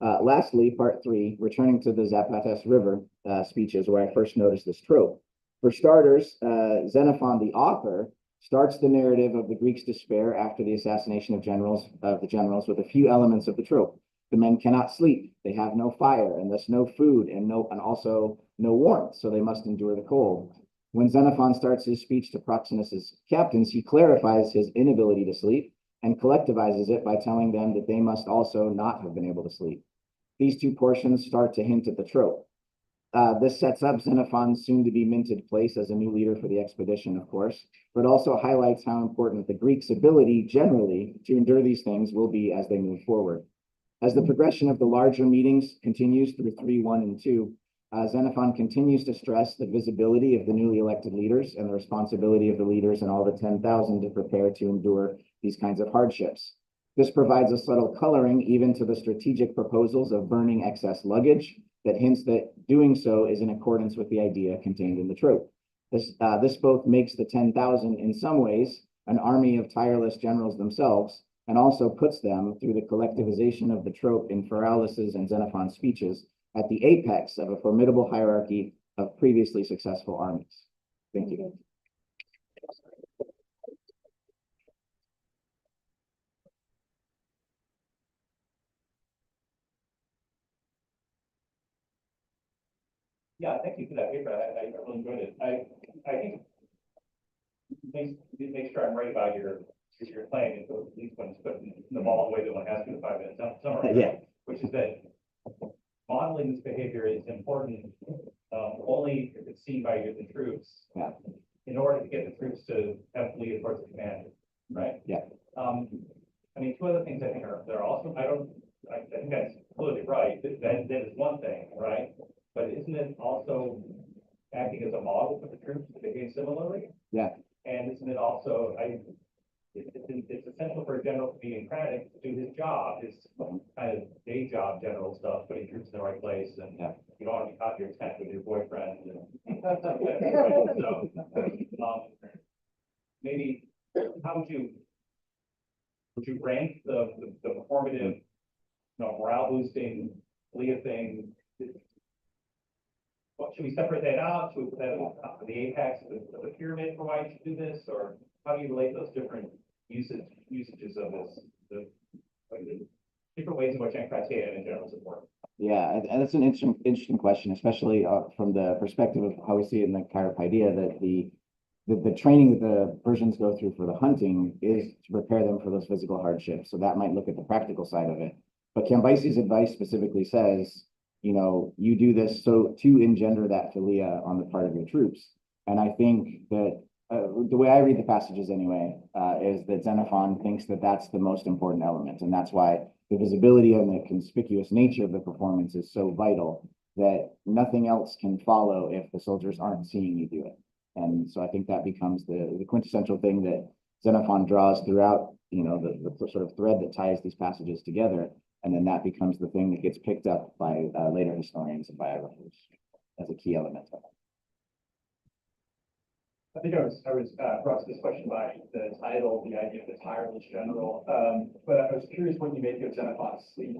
Lastly, part 3, returning to the Zapatas River speeches where I first noticed this trope. For starters, Xenophon, the author, starts the narrative of the Greeks' despair after the assassination of the generals with a few elements of the trope. The men cannot sleep, they have no fire, and thus no food, and also no warmth, so they must endure the cold. When Xenophon starts his speech to Proxenus's captains, he clarifies his inability to sleep and collectivizes it by telling them that they must also not have been able to sleep. These 2 portions start to hint at the trope. This sets up Xenophon's soon-to-be minted place as a new leader for the expedition, of course, but also highlights how important the Greeks' ability generally to endure these things will be as they move forward. As the progression of the larger meetings continues through 3, 1, and 2, Xenophon continues to stress the visibility of the newly elected leaders and the responsibility of the leaders and all the 10,000 to prepare to endure these kinds of hardships. This provides a subtle coloring even to the strategic proposals of burning excess luggage that hints that doing so is in accordance with the idea contained in the trope. This both makes the 10,000 in some ways an army of tireless generals themselves, and also puts them through the collectivization of the trope in Pharaolis's and Xenophon's speeches at the apex of a formidable hierarchy of previously successful armies. Thank you. Yeah, thank you for that paper. I really enjoyed it. I think make sure I'm right about your playing, at least when it's put in the ball the way that one has to in 5 minutes summary. Yeah. Which is that modeling this behavior is important only if it's seen by the troops. Yeah. In order to get the troops to have lead towards the commander, right? Yeah. I mean, two other things I think are also, I think that's completely right. That is one thing, right? But isn't it also acting as a model for the troops to behave similarly? Yeah. And isn't it also, it's essential for a general to be democratic to do his job, his kind of day job general stuff, putting troops in the right place, and Yeah. you don't want to be caught your tent with your boyfriend. So, maybe, how would you rank the performative, morale boosting, Leah thing? What, should we separate that out? Should we put that at the apex of the pyramid for why you should do this? Or how do you relate those different usages of this, the different ways in which Enkrateia in general is important? Yeah, and that's an interesting question, especially from the perspective of how we see it in the Chiropaideia, that the training that the Persians go through for the hunting is to prepare them for those physical hardships. So that might look at the practical side of it. But Cambyses' advice specifically says, you do this so to engender that philia on the part of your troops. And I think that the way I read the passages anyway, is that Xenophon thinks that that's the most important element. And that's why the visibility and the conspicuous nature of the performance is so vital that nothing else can follow if the soldiers aren't seeing you do it. And so I think that becomes the quintessential thing that Xenophon draws throughout, the sort of thread that ties these passages together. And then that becomes the thing that gets picked up by later historians and biographers as a key element of it. I think I was brought to this question by the title, the idea of the tireless general. But I was curious what you make of Xenophon's sleep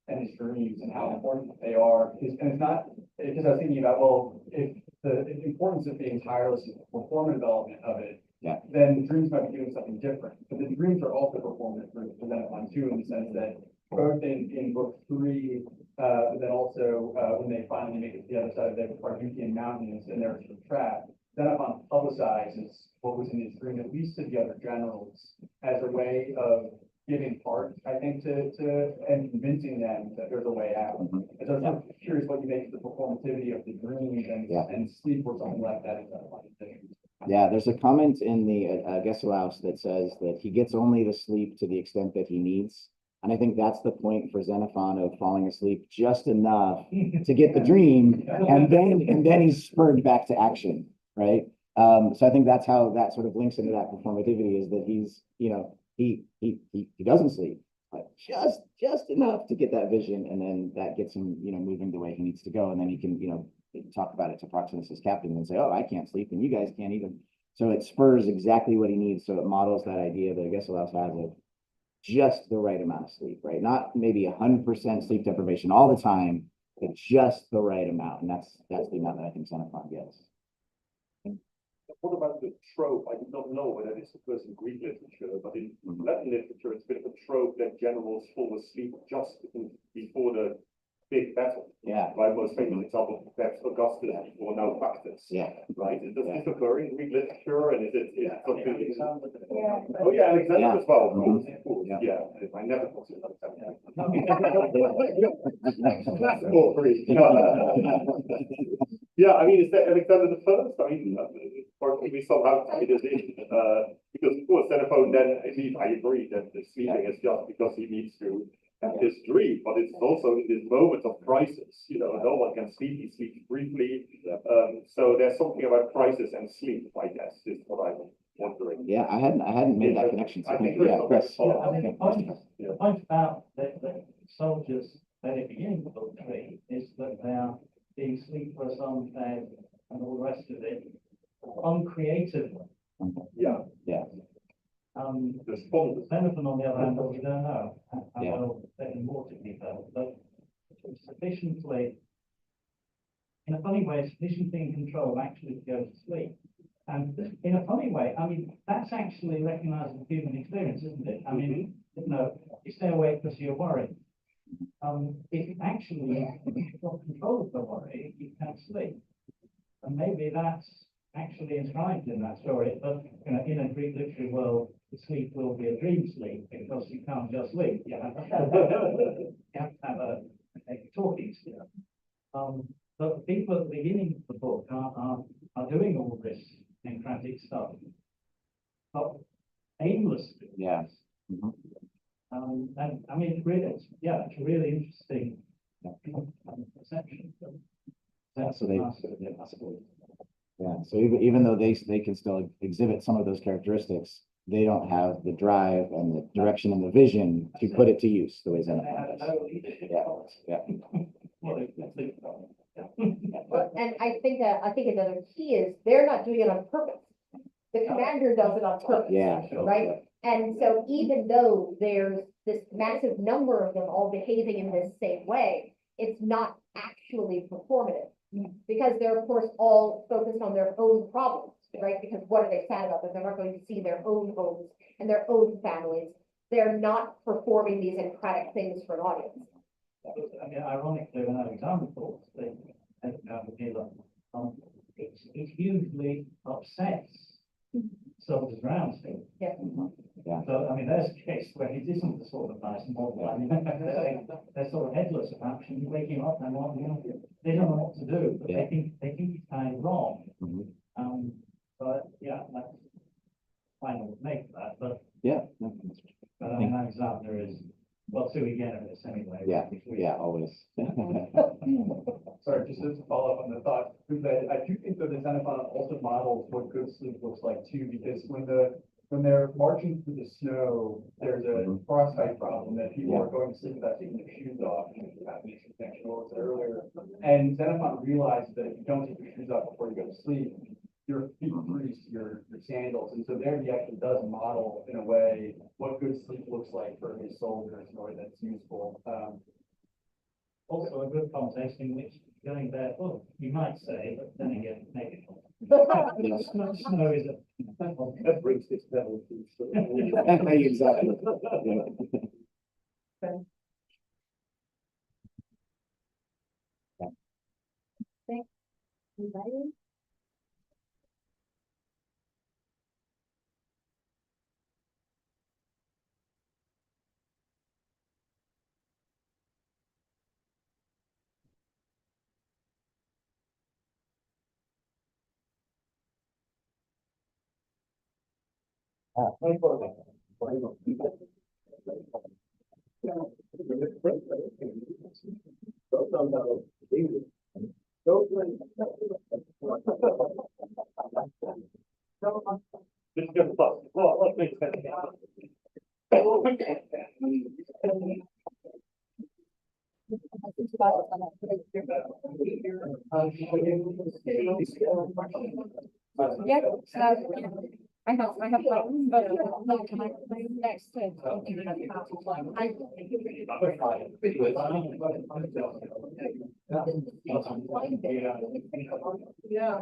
and his dreams and how important they are. And it's not, because I was thinking about, well, if the importance of being tireless is the performative element of it, Yeah. then the dreams might be doing something different. But the dreams are also performative for Xenophon too, in the sense that both in book 3, but then also when they finally make it to the other side of the Carpathian Mountains and they're sort of trapped, Xenophon publicizes what was in his dream, at least to the other generals, as a way of giving part, I think, to and convincing them that there's a way out. Mhm. And so I'm sort of curious what you make of the performativity of the dreams and sleep or something like that in Xenophon's dreams. Yeah, there's a comment in the Agesilaus that says that he gets only to sleep to the extent that he needs. And I think that's the point for Xenophon of falling asleep just enough to get the dream, and then he's spurred back to action, right? So I think that's how that sort of links into that performativity, is that he's, he doesn't sleep, but just enough to get that vision, and then that gets him, moving the way he needs to go, and then he can, talk about it to Proxenus' captain and say, oh, I can't sleep, and you guys can't either. So it spurs exactly what he needs. So it models that idea that Agesilaus has of just the right amount of sleep, right? Not maybe 100% sleep deprivation all the time, but just the right amount. And that's the amount that I think Xenophon gets. What about the trope? I do not know whether this occurs in Greek literature, but in Latin literature, it's a bit of a trope that generals fall asleep just before the big battle. Yeah. Right, most famous example, perhaps Augustus before Naupactus. Yeah. Right, does this occur in Greek literature, and is it something? Yeah. Oh yeah, Alexander as well. Mhm. Of course. Yeah. Yeah, I never thought of that. Yeah, I mean, is that Alexander the First? I mean, or we somehow tie this in, because of course, Xenophon then, indeed, I agree that the sleeping is just because he needs to have this dream, but it's also in this moment of crisis, no one can sleep, he sleeps briefly. So there's something about crisis and sleep, I guess, is what I'm wondering. Yeah, I hadn't made that connection. So I think yeah, Chris. Chris. I mean, the point about the soldiers at the beginning of book 3 is that they are being sleepless, unfed, and all the rest of it, uncreative. Yeah. Yeah. Despondent. Xenophon, on the other hand, we don't know how Yeah. well they can more to be developed, but sufficiently, in a funny way, sufficiently in control actually to go to sleep. And in a funny way, I mean, that's actually recognizable human experience, isn't it? I mean, you stay awake because you're worried. If actually you've got control of the worry, you can't sleep. And maybe that's actually enshrined in that story, but in a Greek literary world, the sleep will be a dream sleep because you can't just sleep. You have to have a talking sleep. But the people at the beginning of the book are doing all this syncretic stuff, but aimlessly. Yeah. Mhm. And I mean, it's a really interesting perception. Yeah, so yeah, so even though they can still exhibit some of those characteristics, they don't have the drive and the direction and the vision to put it to use the way Xenophon does. Yeah. And I think another key is they're not doing it on purpose. The commander does it on purpose. Yeah. Right? And so even though there's this massive number of them all behaving in this same way, it's not actually performative. Because they're, of course, all focused on their own problems, right? Because what are they sad about? That they're not going to see their own homes and their own families. They're not performing these incredible things for an audience. I mean, ironically, when Alexander talks, it hugely upsets soldiers around him. Yeah. Yeah. So, I mean, there's a case where it isn't the sort of nice model. I mean, they're sort of headless about him, waking up and they don't know what to do, but Yeah. they think he's kind of wrong. Mhm. But yeah, that's final make of that, but Yeah. I mean, Alexander is, well, sui generis anyway. Yeah. Yeah. Always. Sorry, just to follow up on the thought, because I do think that the Xenophon also models what good sleep looks like too, because when they're marching through the snow, there's a frostbite problem that people are going to sleep without taking their shoes off. Earlier, and Xenophon realized that if you don't take your shoes off before you go to sleep, your feet grease your sandals, and so there he actually does model in a way what good sleep looks like for his soldiers in a way that's useful. Also a good context in which going barefoot, you might say, but then again, maybe not. Snow is a. That brings this level to. Exactly. Yeah. This is just fun. Well, what makes sense? Yeah, I have problems, but can I next to? Yeah.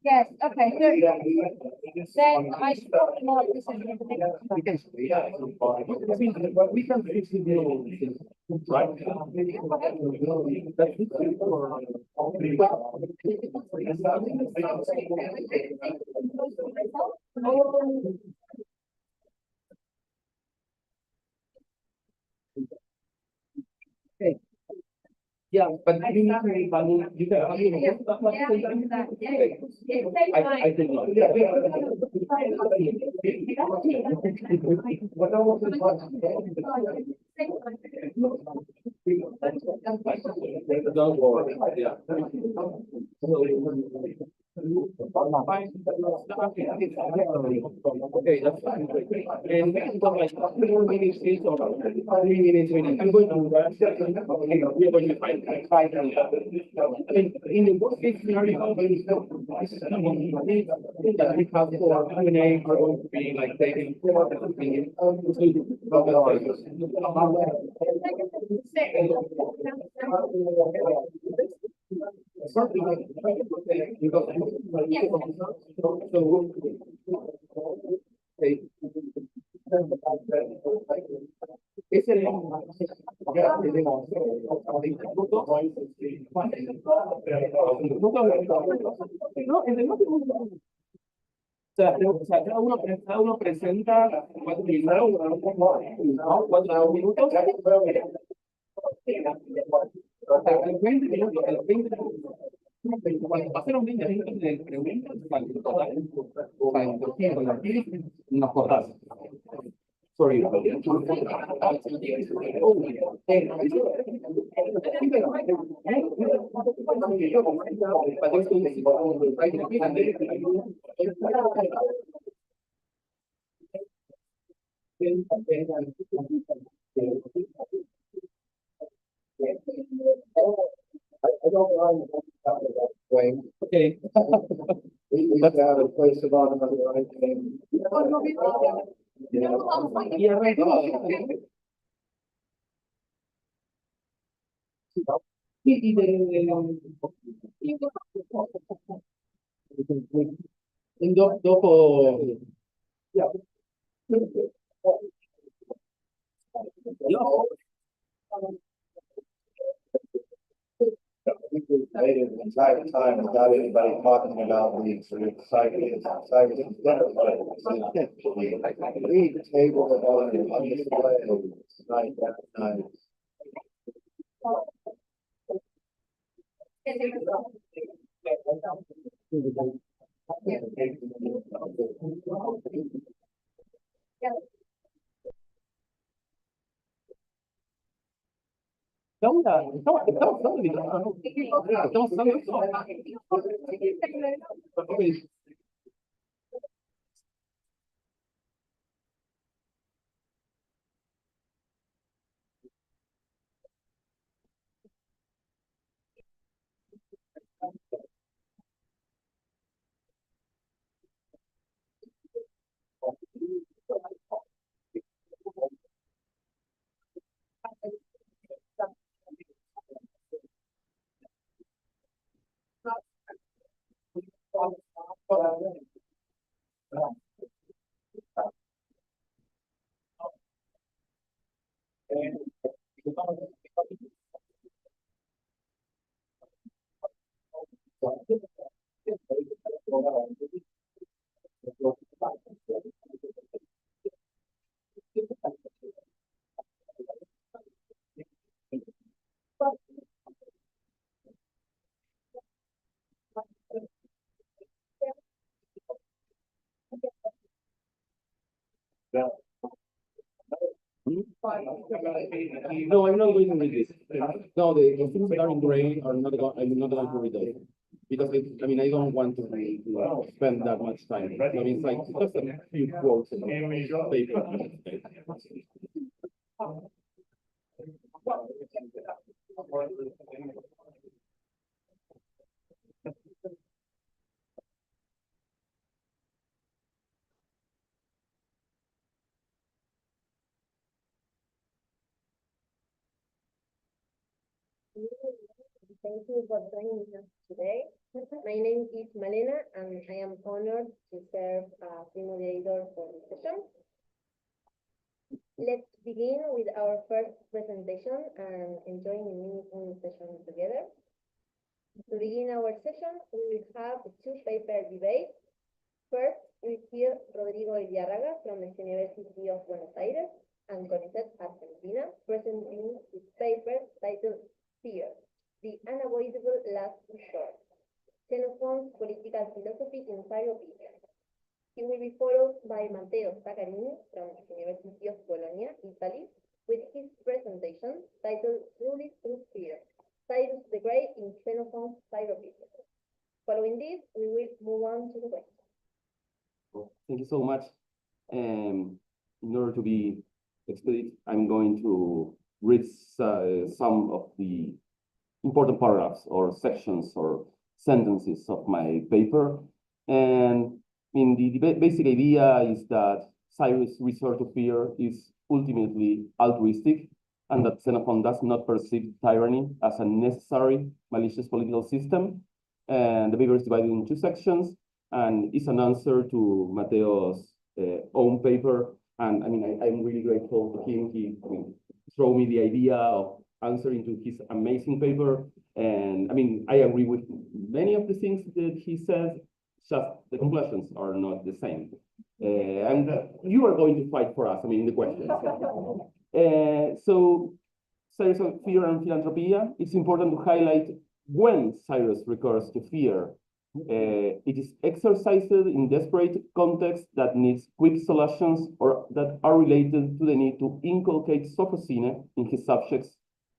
Yes, okay, then I should probably mark this as an information. We can fix the deal, right? Yeah, but you need to evaluate, you can. I think not. What I want to. Okay, that's fine. And we can talk like 4 minutes each or 3 minutes. I'm going to, we are going to find five. I mean, in the worst case scenario, there is no, this is not one that we have for Q&A are going to be like taking 4 minutes. O sea, cada uno presenta 4 minutos, 4 minutos. Hasta los 20 minutos, a los 20 minutos. Cuando pasaron 20 minutos de preguntas, para el total, para introducir con la nos cortamos. Sorry. I don't mind that way. Okay. That's a place of honor, right? Yeah, right. Dopo. Yeah. We could wait an entire time without anybody talking about the sort of cycles, we table it on display, right, that time. No, I'm not going to read this. No, the things that are in gray are not I'm not going to read those. Because I mean, I don't want to spend that much time. I mean, it's like just a few quotes about paper. Thank you for joining us today. My name is Malena, and I am honored to serve as the moderator for this session. Let's begin with our first presentation and enjoy the meaningful session together. To begin our session, we will have a two-paper debate. First, we hear Rodrigo Eliárraga from the University of Buenos Aires and CONICET Argentina presenting his paper titled Fear, the Unavoidable Last Resort, Xenophon's Political Philosophy in Cyropedia. He will be followed by Matteo Zaccarini from the University of Bologna, Italy, with his presentation titled Truly Through Fear, Cyrus the Great in Xenophon's Cyropedia. Following this, we will move on to the questions. Thank you so much. In order to be expedient, I'm going to read some of the important paragraphs or sections or sentences of my paper. And in the basic idea is that Cyrus' resort to fear is ultimately altruistic, and that Xenophon does not perceive tyranny as a necessary malicious political system. And the paper is divided in two sections, and it's an answer to Mateo's own paper. And I mean, I'm really grateful to him. He threw me the idea of answering to his amazing paper. And I mean, I agree with many of the things that he says, just the conclusions are not the same. And you are going to fight for us, I mean, in the questions. So, Cyrus of Fear and Philanthropia, it's important to highlight when Cyrus recurs to fear. It is exercised in desperate contexts that needs quick solutions or that are related to the need to inculcate sophocine in his subjects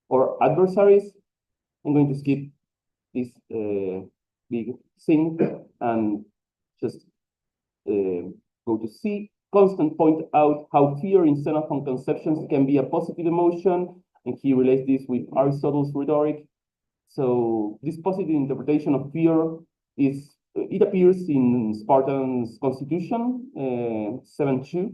or adversaries. I'm going to skip this big thing and just go to C. Constant point out how fear in Xenophon conceptions can be a positive emotion, and he relates this with Aristotle's rhetoric. So this positive interpretation of fear it appears in Spartan's constitution, 7.2.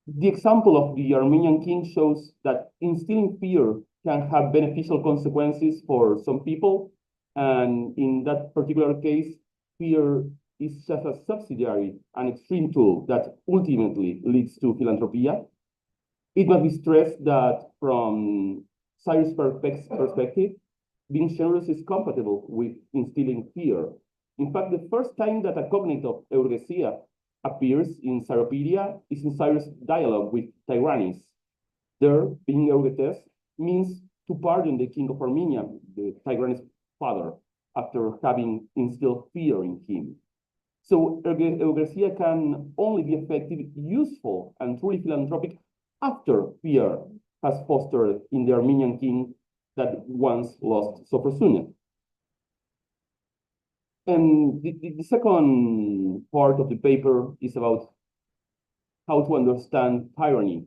The example of the Armenian king shows that instilling fear can have beneficial consequences for some people. And in that particular case, fear is just a subsidiary, an extreme tool that ultimately leads to philanthropia. It must be stressed that from Cyrus' perspective, being generous is compatible with instilling fear. In fact, the first time that a cognate of eugesia appears in Cyropedia is in Cyrus' dialogue with Tigranes. There, being eugetes means to pardon the king of Armenia, the Tigranes' father, after having instilled fear in him. So eugesia can only be effective, useful, and truly philanthropic after fear has fostered in the Armenian king that once lost Sophrosyne. And the second part of the paper is about how to understand tyranny.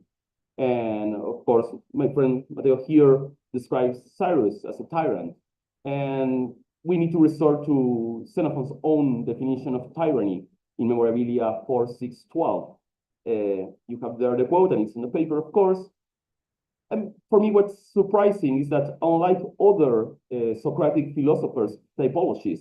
And of course, my friend Matteo here describes Cyrus as a tyrant. And we need to resort to Xenophon's own definition of tyranny in Memorabilia 4.6.12. You have there the quote, and it's in the paper, of course. And for me, what's surprising is that unlike other Socratic philosophers' typologies,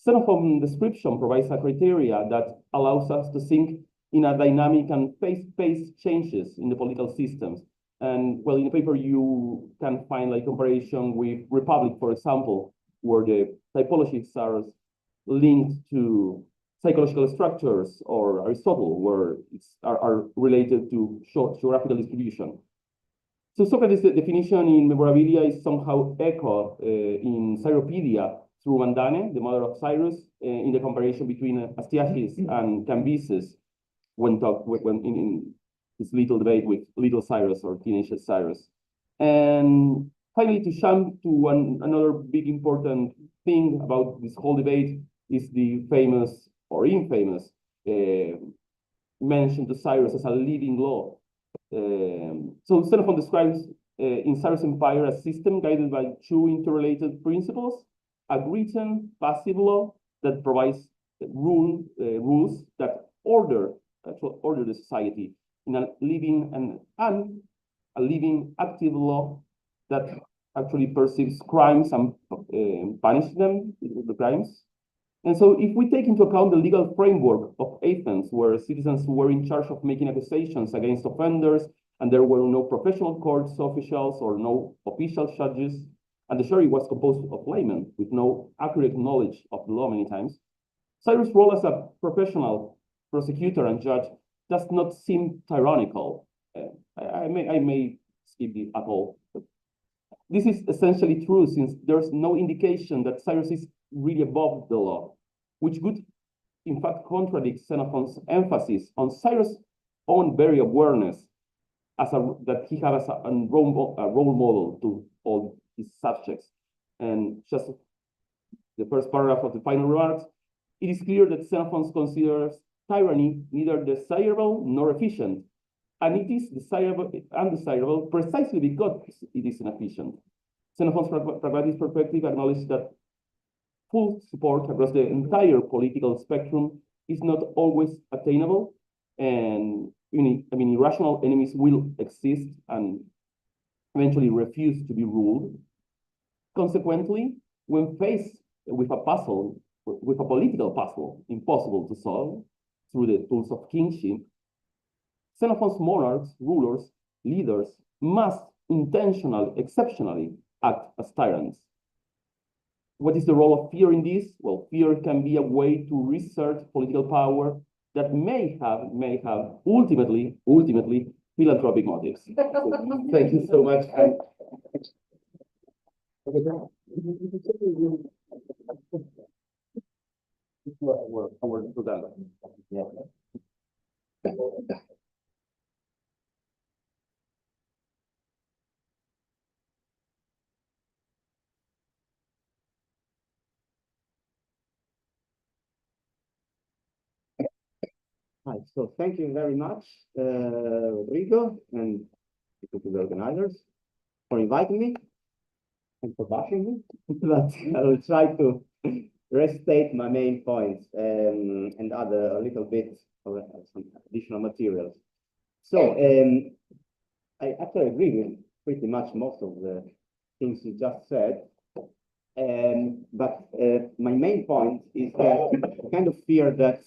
Xenophon's description provides a criteria that allows us to think in a dynamic and fast-paced changes in the political systems. And well, in the paper, you can find like comparison with Republic, for example, where the typologies are linked to psychological structures, or Aristotle, where are related to geographical distribution. So Socrates' definition in Memorabilia is somehow echoed in Cyropedia through Mandane, the mother of Cyrus, in the comparison between Astyages and Cambyses when in his little debate with little Cyrus or teenage Cyrus. And finally, to jump to another big important thing about this whole debate is the famous or infamous mention to Cyrus as a living law. So Xenophon describes in Cyrus' empire a system guided by two interrelated principles: a written passive law that provides rules that order the society, in a living and a living active law that actually perceives crimes and punishes them, the crimes. And so if we take into account the legal framework of Athens, where citizens were in charge of making accusations against offenders, and there were no professional courts officials or no official judges, and the jury was composed of laymen with no accurate knowledge of the law many times, Cyrus' role as a professional prosecutor and judge does not seem tyrannical. I may skip it at all. This is essentially true, since there's no indication that Cyrus is really above the law, which would in fact contradict Xenophon's emphasis on Cyrus' own very awareness that he had as a role model to all his subjects. And just the first paragraph of the final remarks, it is clear that Xenophon considers tyranny neither desirable nor efficient, and it is undesirable precisely because it is inefficient. Xenophon's pragmatic perspective acknowledges that full support across the entire political spectrum is not always attainable, and irrational enemies will exist and eventually refuse to be ruled. Consequently, when faced with a political puzzle impossible to solve through the tools of kingship, Xenophon's monarchs, rulers, leaders must exceptionally act as tyrants. What is the role of fear in this? Well, fear can be a way to reassert political power that may have ultimately philanthropic motives. So, thank you so much. Right, so thank you very much, Rodrigo, and to the organizers for inviting me and for bashing me. But I will try to restate my main points and add a little bit of some additional materials. So I actually agree with pretty much most of the things you just said. But my main point is that the kind of fear that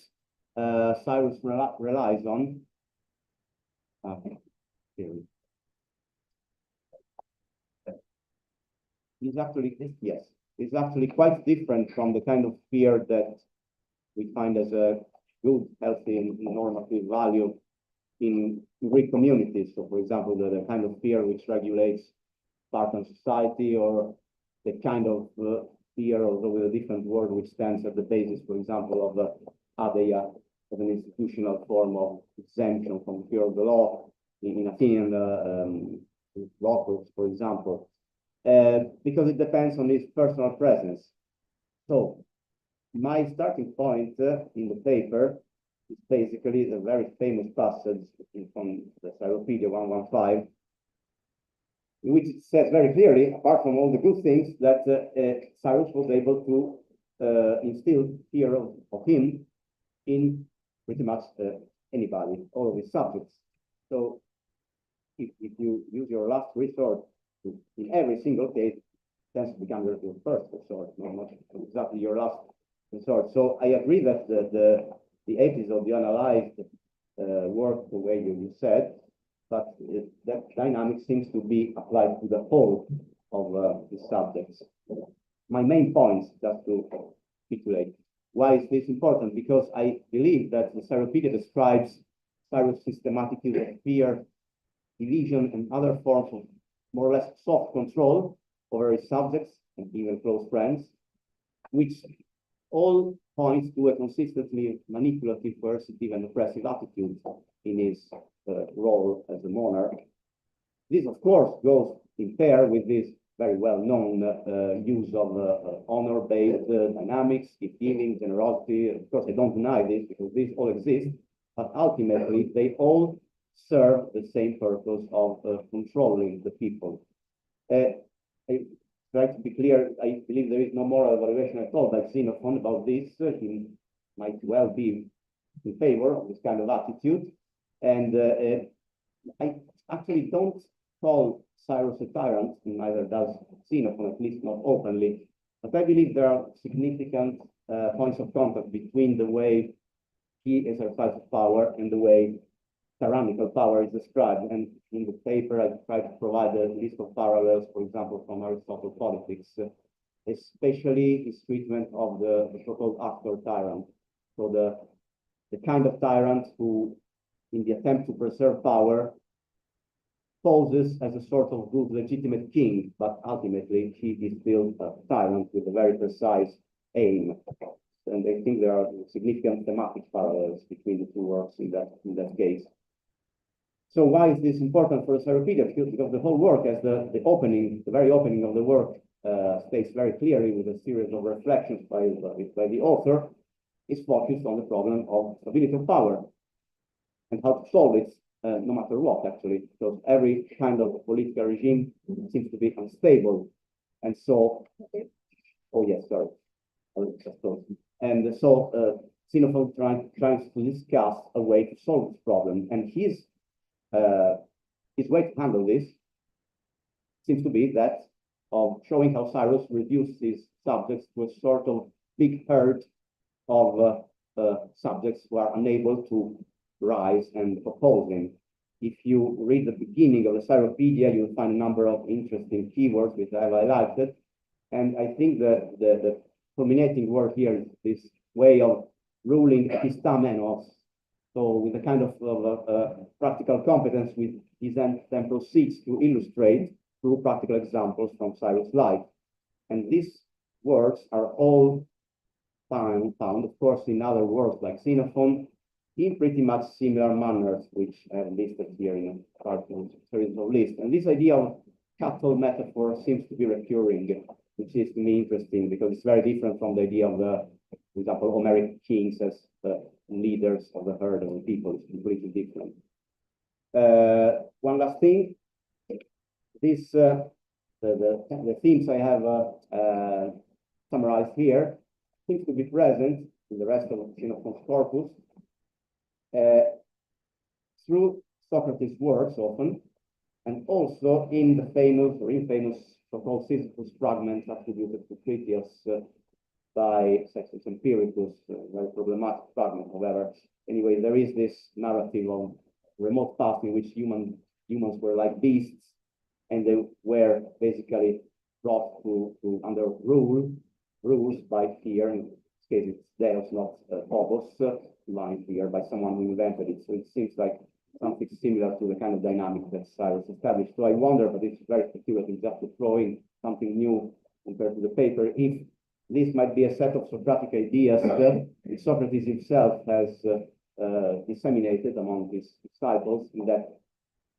Cyrus relies on. Is actually quite different from the kind of fear that we find as a good, healthy, and normative value in Greek communities. So, for example, the kind of fear which regulates Spartan society, or the kind of fear, although with a different word, which stands at the basis, for example, of the adeia, as an institutional form of exemption from fear of the law in Athenian law courts, for example, because it depends on his personal presence. So my starting point in the paper is basically the very famous passage from the Cyropedia 115, in which it says very clearly, apart from all the good things, that Cyrus was able to instill fear of him in pretty much anybody, all of his subjects. So if you use your last resort in every single case, tends to become your first resort, not exactly your last resort. So I agree that the episode you analyzed worked the way you said, but that dynamic seems to be applied to the whole of the subjects. My main points, just to capitulate Why is this important? Because I believe that the Cyropedia describes Cyrus' systematic use of fear, division, and other forms of more or less soft control over his subjects and even close friends, which all points to a consistently manipulative, coercive, and oppressive attitude in his role as a monarch. This, of course, goes in pair with this very well-known use of honor-based dynamics, gift-giving, generosity. Of course, I don't deny this because these all exist, but ultimately they all serve the same purpose of controlling the people. I try to be clear, I believe there is no moral evaluation at all by Xenophon about this. He might well be in favor of this kind of attitude. And I actually don't call Cyrus a tyrant, neither does Xenophon, at least not openly. But I believe there are significant points of contact between the way he exercises power and the way tyrannical power is described. And in the paper, I try to provide a list of parallels, for example, from Aristotle Politics, especially his treatment of the so-called actor tyrant. So the kind of tyrant who, in the attempt to preserve power, poses as a sort of good legitimate king, but ultimately he is still a tyrant with a very precise aim. And I think there are significant thematic parallels between the two works in that case. So why is this important for the Cyropedia? Because the whole work, as the very opening of the work states very clearly with a series of reflections by the author, is focused on the problem of stability of power and how to solve it, no matter what, actually, because every kind of political regime seems to be unstable. And so, oh yes, sorry. And so Xenophon tries to discuss a way to solve this problem. And his way to handle this seems to be that of showing how Cyrus reduced his subjects to a sort of big herd of subjects who are unable to rise and oppose him. If you read the beginning of the Cyropedia, you'll find a number of interesting keywords which I've highlighted. And I think that the culminating word here is this way of ruling epistamenos. So with a kind of practical competence, which he then proceeds to illustrate through practical examples from Cyrus' life. And these words are all found, of course, in other works like Xenophon, in pretty much similar manners, which I have listed here in a cartoon series of lists. And this idea of cattle metaphor seems to be recurring, which is to me interesting because it's very different from the idea of the, for example, Homeric kings as the leaders of the herd of the people. It's completely different. One last thing, this the themes I have summarized here seems to be present in the rest of Xenophon's corpus through Socrates' works often, and also in the famous or infamous so-called Sisyphus fragments attributed to Critias by Sextus Empiricus, a very problematic fragment, however. Anyway, there is this narrative of remote past in which humans were like beasts, and they were basically brought to under rules by fear. In this case, it's Deus, not Phobos, divine fear, by someone who invented it. So it seems like something similar to the kind of dynamic that Cyrus established. So I wonder, but it's very speculative just to throw in something new compared to the paper, if this might be a set of Socratic ideas that Socrates himself has disseminated among his disciples, in that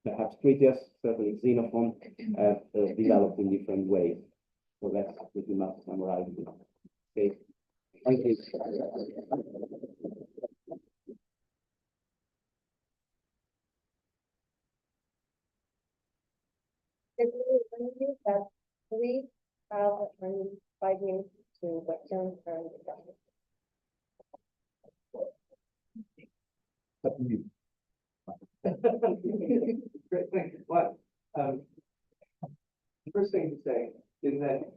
perhaps Critias, certainly Xenophon, have developed in different ways. So that's pretty much summarized. Okay. Thank you. Let me remind you that we have only 5 minutes to questions and discussion. Great, thank you. Well, the first thing to say is that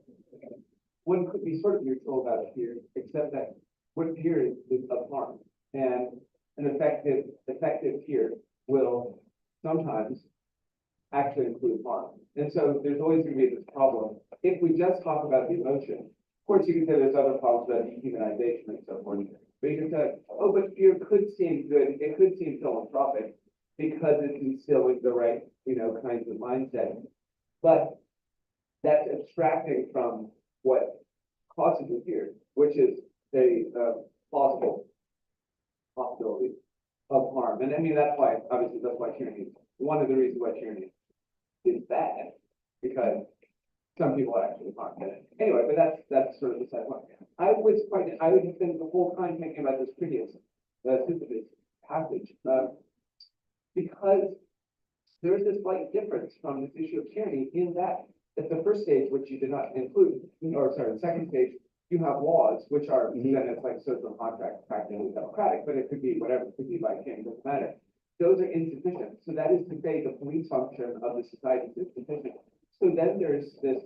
one could be sort of neutral about it here, except that what here is of harm, and an effective here will sometimes actually include harm. And so there's always going to be this problem. If we just talk about the emotion, course, you can say there's other problems about dehumanization and so forth. But you can say, oh, but fear could seem good, it could seem philanthropic because it's instilled with the right, kinds of mindset. But that's abstracting from what causes the fear, which is a plausible possibility of harm. And I mean, that's why tyranny, one of the reasons why tyranny is bad, because some people are actually harmed. Anyway, but that's sort of the side one. I have been the whole time thinking about this previous Sisyphus passage, because there's this slight difference from this issue of tyranny in that at the first stage, which you did not include, or sorry, the second stage, you have laws, which are, then it's like social contract, practically democratic, but it could be whatever, it could be by king, doesn't matter. Those are insufficient. So that is to say the police function of the society is insufficient. So then there's this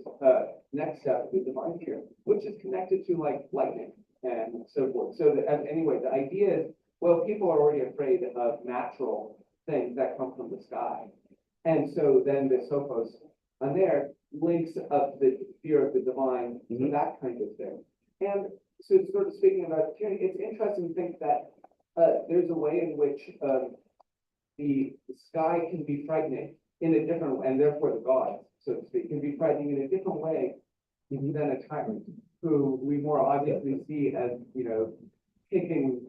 next step, the divine fear, which is connected to like lightning and so forth. So anyway, the idea is, well, people are already afraid of natural things that come from the sky. And so then the sophos on there links up the fear of the divine to that kind of thing. And so sort of speaking about tyranny, it's interesting to think that there's a way in which the sky can be frightening in a different way, and therefore the gods, so to speak, can be frightening in a different way than a tyrant, who we more obviously see as, picking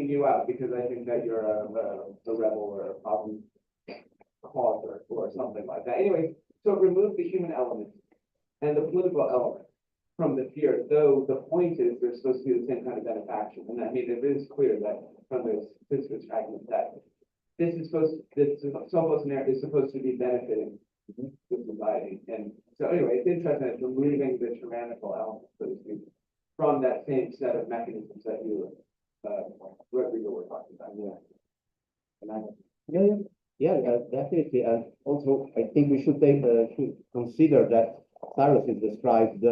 you out because I think that you're a rebel or a problem cause or something like that. Anyway, so remove the human element and the political element from the fear, though the point is they're supposed to be the same kind of benefaction. And I mean, it is clear that from those Sisyphus fragments that this Sophos narrative is supposed to be benefiting the society. And so anyway, it's interesting that removing the tyrannical element, so to speak, from that same set of mechanisms that you, Rodrigo, were talking about. Definitely. And also, I think we should consider that Cyrus is described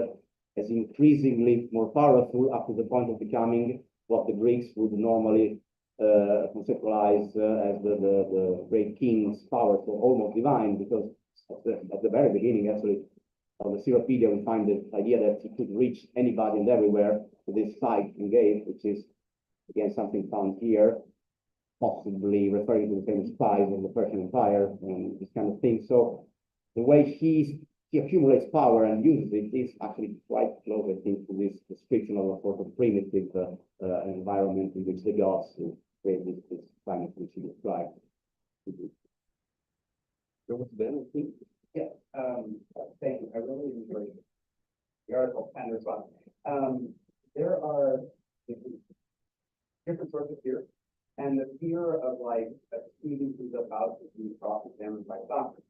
as increasingly more powerful up to the point of becoming what the Greeks would normally conceptualize as the great king's power, so almost divine, because at the very beginning, actually, of the Cyropedia, we find the idea that he could reach anybody and everywhere with this sight and gaze, which is, again, something found here, possibly referring to the famous spies of the Persian Empire and this kind of thing. So the way he accumulates power and uses it is actually quite close, I think, to this description of a sort of primitive environment in which the gods create this planet which he described. Yeah, thank you. I really enjoyed the article and response. There are different sorts of fear, and the fear of like a student who's about to be cross-examined by doctors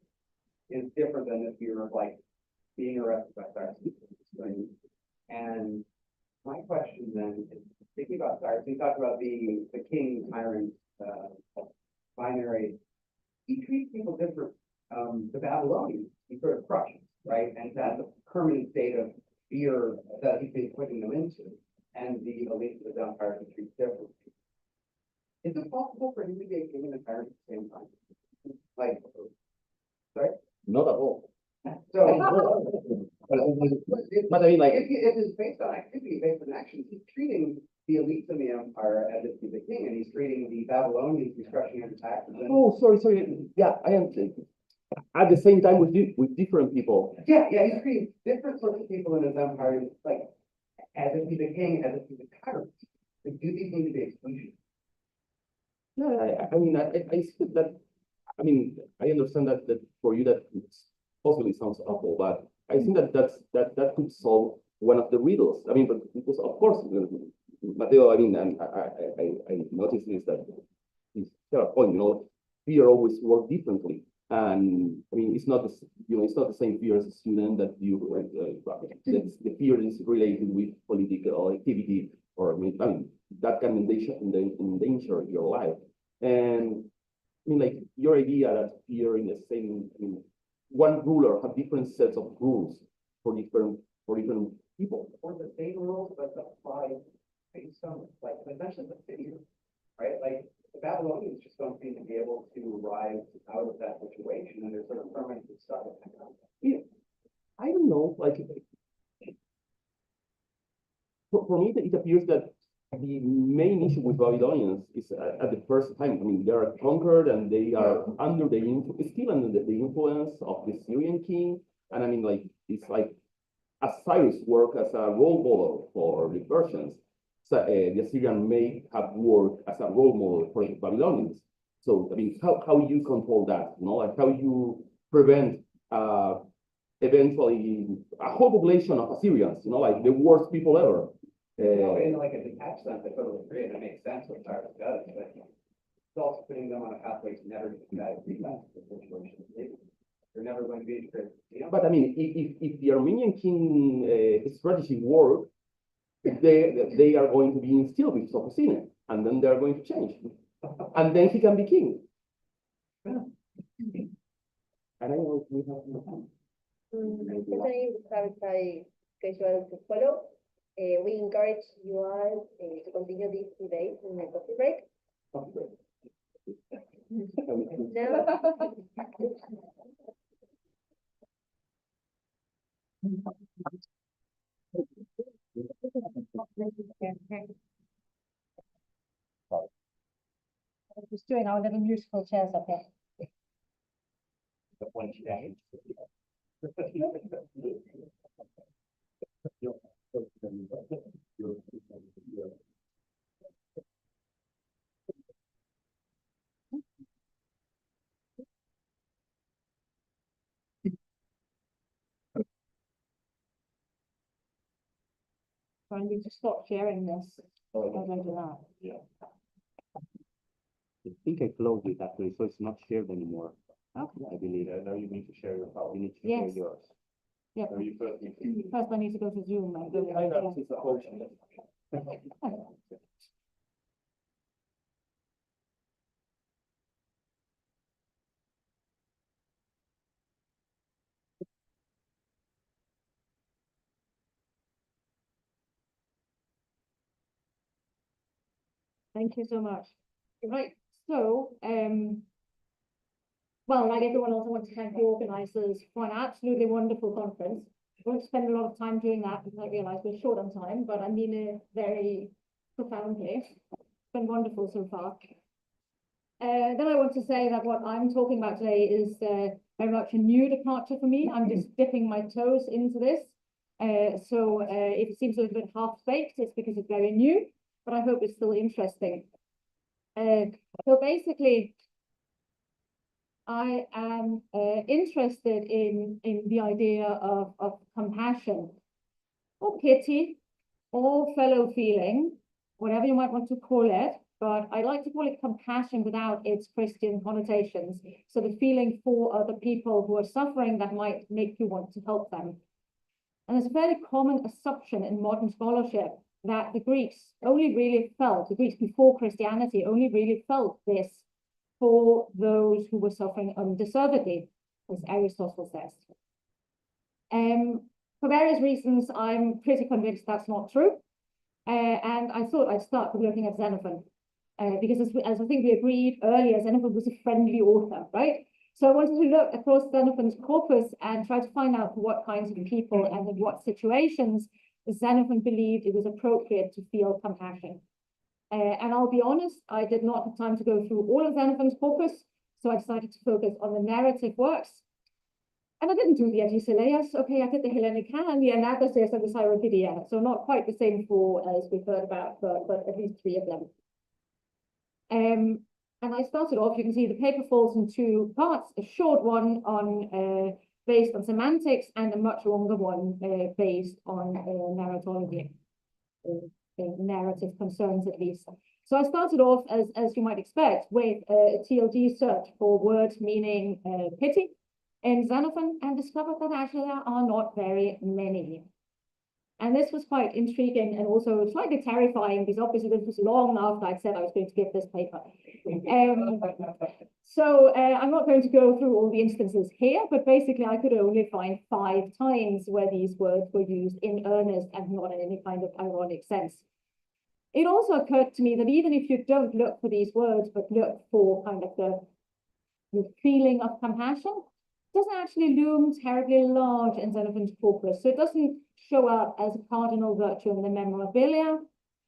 is different than the fear of like being arrested by Cyrus. And my question then is thinking about Cyrus. We talked about the king tyrant binary. He treats people different. The Babylonians, he sort of crushes, right? And that's a permanent state of fear that he's been putting them into. And the elite of the empire can treat differently. Is it possible for him to be a king and a tyrant at the same time? Like, sorry? Not at all. So, But I mean, like, if it's based on activity, based on action, he's treating the elites in the empire as if he's a king, and he's treating the Babylonians, he's crushing their taxes. Oh, sorry. Yeah, I am at the same time with different people. Yeah, he's treating different sorts of people in his empire, like as if he's a king, as if he's a tyrant. Like, do these need to be exclusion? No, I mean, I see that. I mean, I understand that for you that possibly sounds awful, but I think that could solve one of the riddles. I mean, but because of course, Mateo, I mean, and I noticed this that his point, fear always works differently. And I mean, it's not the same fear as a student that the fear is related with political activity, or I mean that can endanger your life. And I mean, like your idea that fear in the same, I mean, one ruler have different sets of rules for different people. Or the same rules, but apply based on like essentially the figure, right? Like the Babylonians just don't seem to be able to rise out of that situation, and they're sort of permanently stuck in that. Yeah, I don't know, like for me, it appears that the main issue with Babylonians is at the first time. I mean, they are conquered and they are under the still under the influence of the Syrian king. And I mean, like, it's like Cyrus worked as a role model for the Persians. So the Assyrian may have worked as a role model for the Babylonians. So, I mean, how you control that, you know, like how you prevent eventually a whole population of Assyrians, you know, like the worst people ever. No, in like a detached sense, I totally agree, and it makes sense what Cyrus does, but it's also putting them on a pathway to never get that situation. They're never going to be, you know. But I mean, if the Armenian king strategy works, they are going to be instilled with Sophocene, and then they are going to change, and then he can be king. Yeah. And I know we have no time. Stephanie will clarify schedule to follow. We encourage you all to continue this debate in the coffee break. Now, Just doing our little musical chairs up here. I need to stop sharing this. How do I do that? I think I closed it actually, so it's not shared anymore. Okay. I believe. Yeah, now you need to share your power. You need to share Yes. yours. Yep. No, you first need to. First, I need to go to Zoom. And go I know, yeah. it's a whole. Thank you so much. Right, so, well, like everyone else, I want to thank the organizers for an absolutely wonderful conference. I won't spend a lot of time doing that because I realize we're short on time, but I mean it very profoundly. It's been wonderful so far. Then I want to say that what I'm talking about today is very much a new departure for me. I'm just dipping my toes into this. So if it seems a little bit half-baked, it's because it's very new, but I hope it's still interesting. So basically, I am interested in the idea of compassion or pity or fellow feeling, whatever you might want to call it, but I like to call it compassion without its Christian connotations. So the feeling for other people who are suffering that might make you want to help them. And there's a fairly common assumption in modern scholarship that the Greeks before Christianity only really felt this for those who were suffering undeservedly, as Aristotle says. For various reasons, I'm pretty convinced that's not true. And I thought I'd start with looking at Xenophon, because as I think we agreed earlier, Xenophon was a friendly author, right? So I wanted to look across Xenophon's corpus and try to find out what kinds of people and in what situations Xenophon believed it was appropriate to feel compassion. And I'll be honest, I did not have time to go through all of Xenophon's corpus, so I decided to focus on the narrative works. And I didn't do the Agesilaus. Okay, I did the Hellenic and the Anabasis and the Cyropedia, so not quite the same four as we've heard about, but at least three of them. And I started off, you can see the paper falls in two parts, a short one on based on semantics and a much longer one based on narratology, narrative concerns at least. So I started off, as you might expect, with a TLD search for words meaning pity in Xenophon and discovered that actually there are not very many. And this was quite intriguing and also slightly terrifying because obviously this was long after I'd said I was going to give this paper. So I'm not going to go through all the instances here, but basically I could only find 5 times where these words were used in earnest and not in any kind of ironic sense. It also occurred to me that even if you don't look for these words, but look for kind of the feeling of compassion, doesn't actually loom terribly large in Xenophon's corpus. So it doesn't show up as a cardinal virtue in the memorabilia.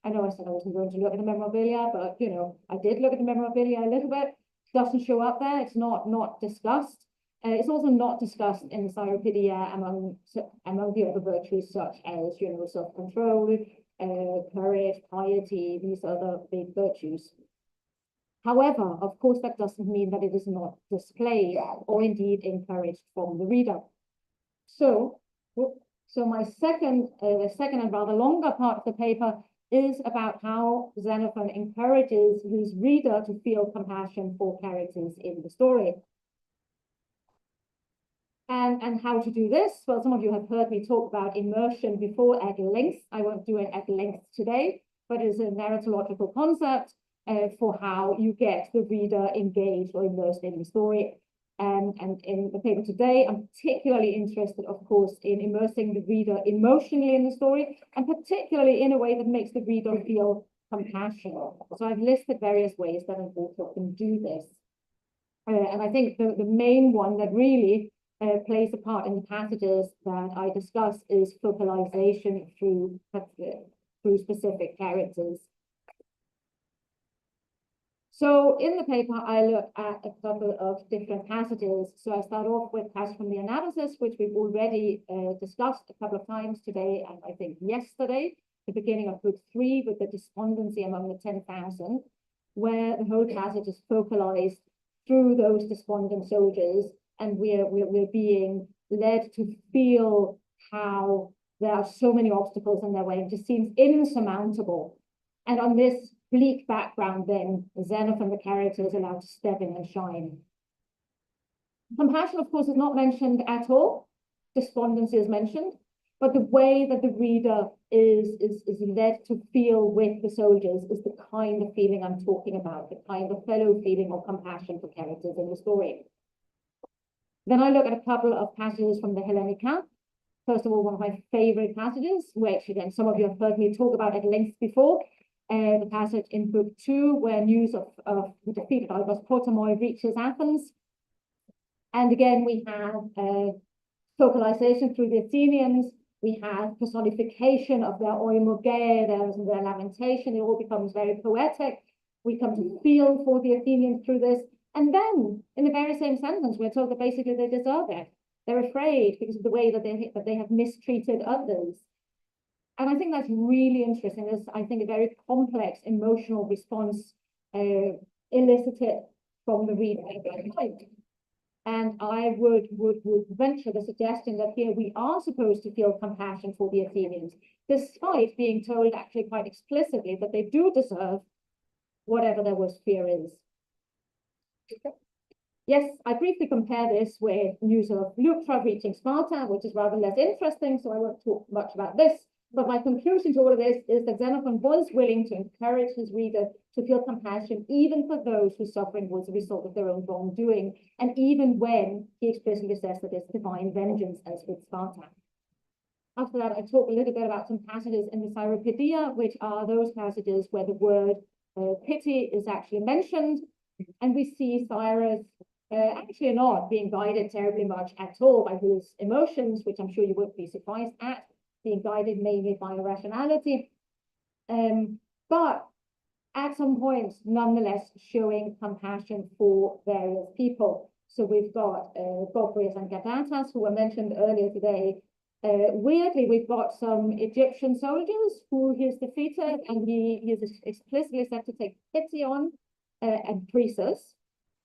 I know I said I wasn't going to look at the memorabilia, but you know, I did look at the memorabilia a little bit. It doesn't show up there. It's not discussed. It's also not discussed in the Cyropedia among the other virtues such as, you know, self-control, courage, piety. These are the big virtues. However, of course, that doesn't mean that it is not displayed or indeed encouraged from the reader. So my second and rather longer part of the paper is about how Xenophon encourages his reader to feel compassion for characters in the story. And how to do this? Well, some of you have heard me talk about immersion before at length. I won't do it at length today, but it is a narratological concept for how you get the reader engaged or immersed in the story. And in the paper today, I'm particularly interested, of course, in immersing the reader emotionally in the story, and particularly in a way that makes the reader feel compassion. So I've listed various ways that an author can do this. And I think the main one that really plays a part in the passages that I discuss is focalization through specific characters. So in the paper, I look at a couple of different passages. So I start off with passage from the analysis, which we've already discussed a couple of times today, and I think yesterday, the beginning of book 3 with the despondency among the 10,000, where the whole passage is focalized through those despondent soldiers, and we're being led to feel how there are so many obstacles in their way. It just seems insurmountable. And on this bleak background, then Xenophon, the character, is allowed to step in and shine. Compassion, of course, is not mentioned at all. Despondency is mentioned, but the way that the reader is led to feel with the soldiers is the kind of feeling I'm talking about, the kind of fellow feeling or compassion for characters in the story. Then I look at a couple of passages from the Hellenica. First of all, one of my favorite passages, which again, some of you have heard me talk about at length before, the passage in book 2, where news of the defeat of Algos Protomoi reaches Athens. And again, we have focalization through the Athenians. We have personification of their oimogeia, their lamentation. It all becomes very poetic. We come to feel for the Athenians through this. And then, in the very same sentence, we're told that basically they deserve it. They're afraid because of the way that they have mistreated others. And I think that's really interesting. There's, I think, a very complex emotional response elicited from the reader. And I would venture the suggestion that here we are supposed to feel compassion for the Athenians, despite being told actually quite explicitly that they do deserve whatever their worst fear is. Yes, I briefly compare this with news of Leuctra reaching Sparta, which is rather less interesting, so I won't talk much about this. But my conclusion to all of this is that Xenophon was willing to encourage his reader to feel compassion, even for those whose suffering was a result of their own wrongdoing, and even when he explicitly says that it's divine vengeance, as with Sparta. After that, I talk a little bit about some passages in the Cyropedia, which are those passages where the word pity is actually mentioned, and we see Cyrus actually not being guided terribly much at all by his emotions, which I'm sure you won't be surprised at, being guided mainly by irrationality, but at some point, nonetheless, showing compassion for various people. So we've got Bobrias and Gadatas, who were mentioned earlier today. Weirdly, we've got some Egyptian soldiers who he's defeated, and he is explicitly said to take pity on and Croesus.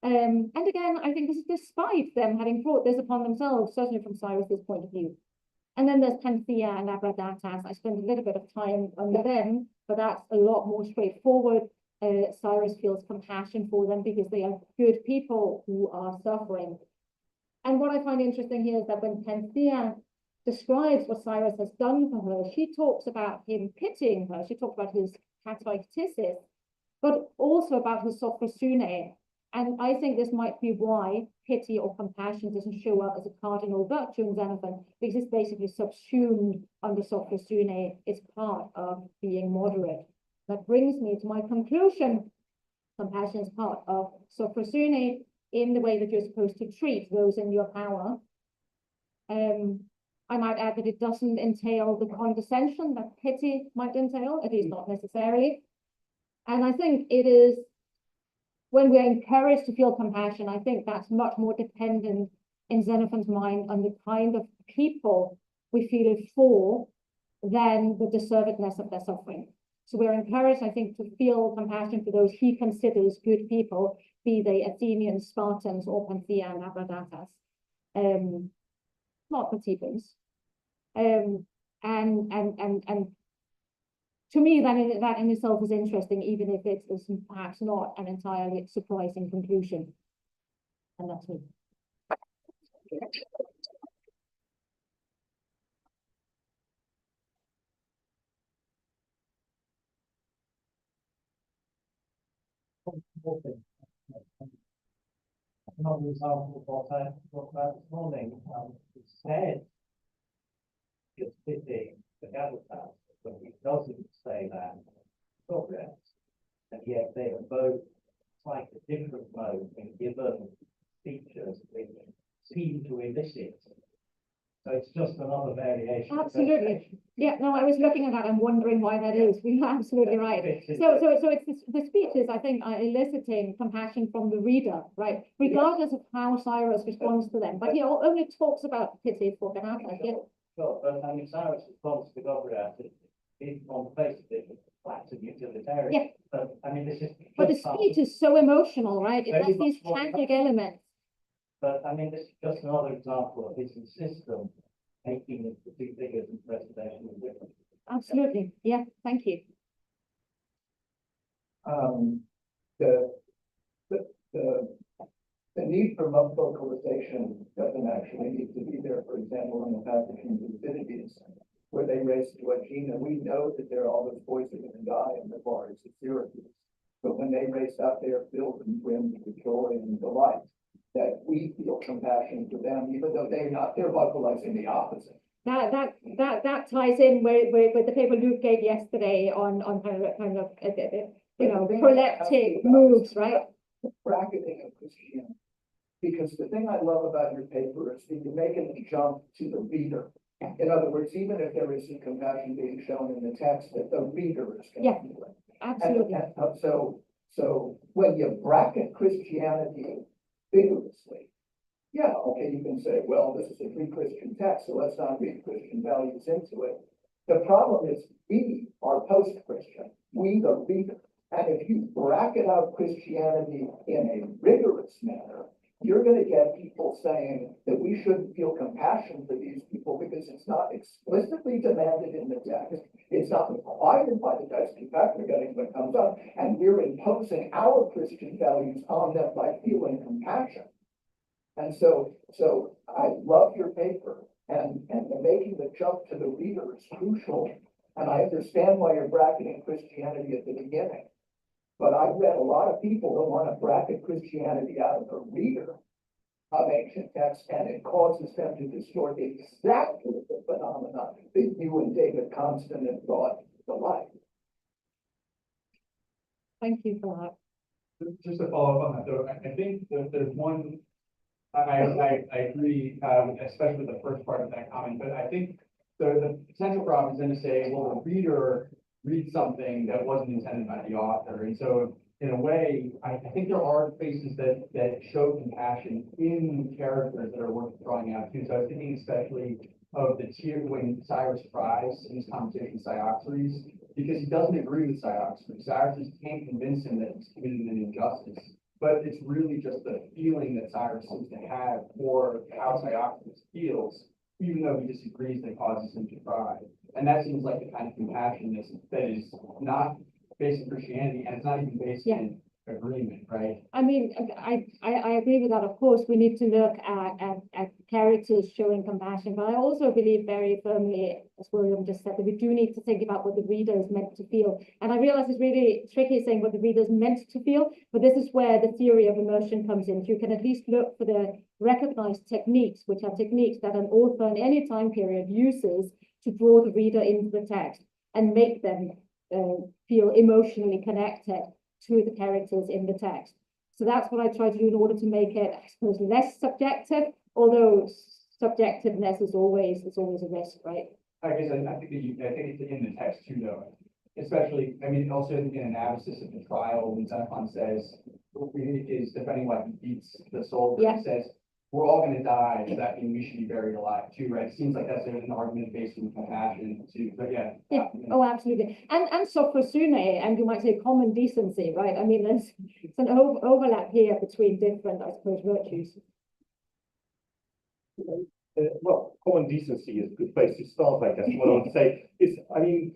And again, I think this is despite them having brought this upon themselves, certainly from Cyrus's point of view. And then there's Panthea and Abradatas. I spent a little bit of time on them, but that's a lot more straightforward. Cyrus feels compassion for them because they are good people who are suffering. And what I find interesting here is that when Panthea describes what Cyrus has done for her, she talks about him pitying her. She talks about his kataiktisis, but also about his sophrosune. And I think this might be why pity or compassion doesn't show up as a cardinal virtue in Xenophon, because it's basically subsumed under sophrosune. It's part of being moderate. That brings me to my conclusion. Compassion is part of sophrosune in the way that you're supposed to treat those in your power. I might add that it doesn't entail the condescension that pity might entail, at least not necessarily. And I think it is, when we're encouraged to feel compassion, I think that's much more dependent in Xenophon's mind on the kind of people we feel it for than the deservedness of their suffering. So we're encouraged, I think, to feel compassion for those he considers good people, be they Athenians, Spartans, or Pantheon Abradatas, not the Thebans. And to me, that in itself is interesting, even if it is perhaps not an entirely surprising conclusion. And that's me. Another example of what I talked about this morning, it's said it's fitting the Galitas, but it doesn't say that progress, and yet they are both slightly different modes and given features which seem to elicit. So it's just another variation. Absolutely. Yeah, no, I was looking at that and wondering why that is. You're absolutely right. So it's the speeches, I think, are eliciting compassion from the reader, right? Regardless of how Cyrus responds to them. But he only talks about pity for Ganatas. Yeah. Sure, but I mean, Cyrus responds to Gobryas, it's on the face of it, flat and utilitarian. Yeah. But I mean, this is. But the speech is so emotional, right? It has these tragic elements. But I mean, this is just another example of his system making the two figures and presentation different. Absolutely. Yeah, thank you. The need for love vocalization doesn't actually need to be there. For example, in the passage in Thucydides, where they race to Aegina, we know that there are all those boys are going to die in the bars of Syracuse. But when they race out there filled and brimmed with joy and delight, that we feel compassion for them, even though they're vocalizing the opposite. That ties in with the paper Luke gave yesterday on kind of you know, proleptic moves, right? The bracketing of Christianity. Because the thing I love about your paper is that you're making the jump to the reader. In other words, even if there isn't compassion being shown in the text, that the reader is going to feel it. Absolutely. And so when you bracket Christianity vigorously, yeah, okay, you can say, well, this is a pre-Christian text, so let's not read Christian values into it. The problem is we are post-Christian, we the reader. And if you bracket out Christianity in a rigorous manner, you're going to get people saying that we shouldn't feel compassion for these people because it's not explicitly demanded in the text. It's not required by the text. In fact, we're getting what comes up, and we're imposing our Christian values on them by feeling compassion. And so I love your paper, and making the jump to the reader is crucial. And I understand why you're bracketing Christianity at the beginning. But I've read a lot of people who want to bracket Christianity out of the reader of ancient texts, and it causes them to distort exactly the phenomenon that you and David Constant have brought to life. Thank you for that. Just to follow up on that, though, I think that there's one, I agree, especially with the first part of that comment, but I think the potential problem is then to say, well, the reader reads something that wasn't intended by the author. And so in a way, I think there are faces that show compassion in characters that are worth drawing out too. So I was thinking especially of the tear when Cyrus cries in his conversation with Cyaxares, because he doesn't agree with Cyaxares. Cyaxares can't convince him that he's committed an injustice. But it's really just the feeling that Cyrus seems to have for how Cyaxares feels, even though he disagrees, that causes him to cry. And that seems like the kind of compassion that is not based in Christianity, and it's not even based in agreement, right? I mean, I agree with that. Of course, we need to look at characters showing compassion, but I also believe very firmly, as William just said, that we do need to think about what the reader is meant to feel. And I realize it's really tricky saying what the reader is meant to feel, but this is where the theory of immersion comes in. You can at least look for the recognized techniques, which are techniques that an author in any time period uses to draw the reader into the text and make them feel emotionally connected to the characters in the text. So that's what I try to do in order to make it, I suppose, less subjective, although subjectiveness is always a risk, right? I guess I think it's in the text too, though. Especially, I mean, also in analysis of the trial, when Xenophon says, is defending like he beats the soldier, Yeah. says, we're all gonna die, does that mean we should be buried alive too, right? It seems like that's an argument based on compassion too, but yeah. Yeah, oh, absolutely. And sophrosune, and you might say common decency, right? I mean, there's an overlap here between different, I suppose, virtues. Well, common decency is a good place to start, I guess. What I would say is, I mean,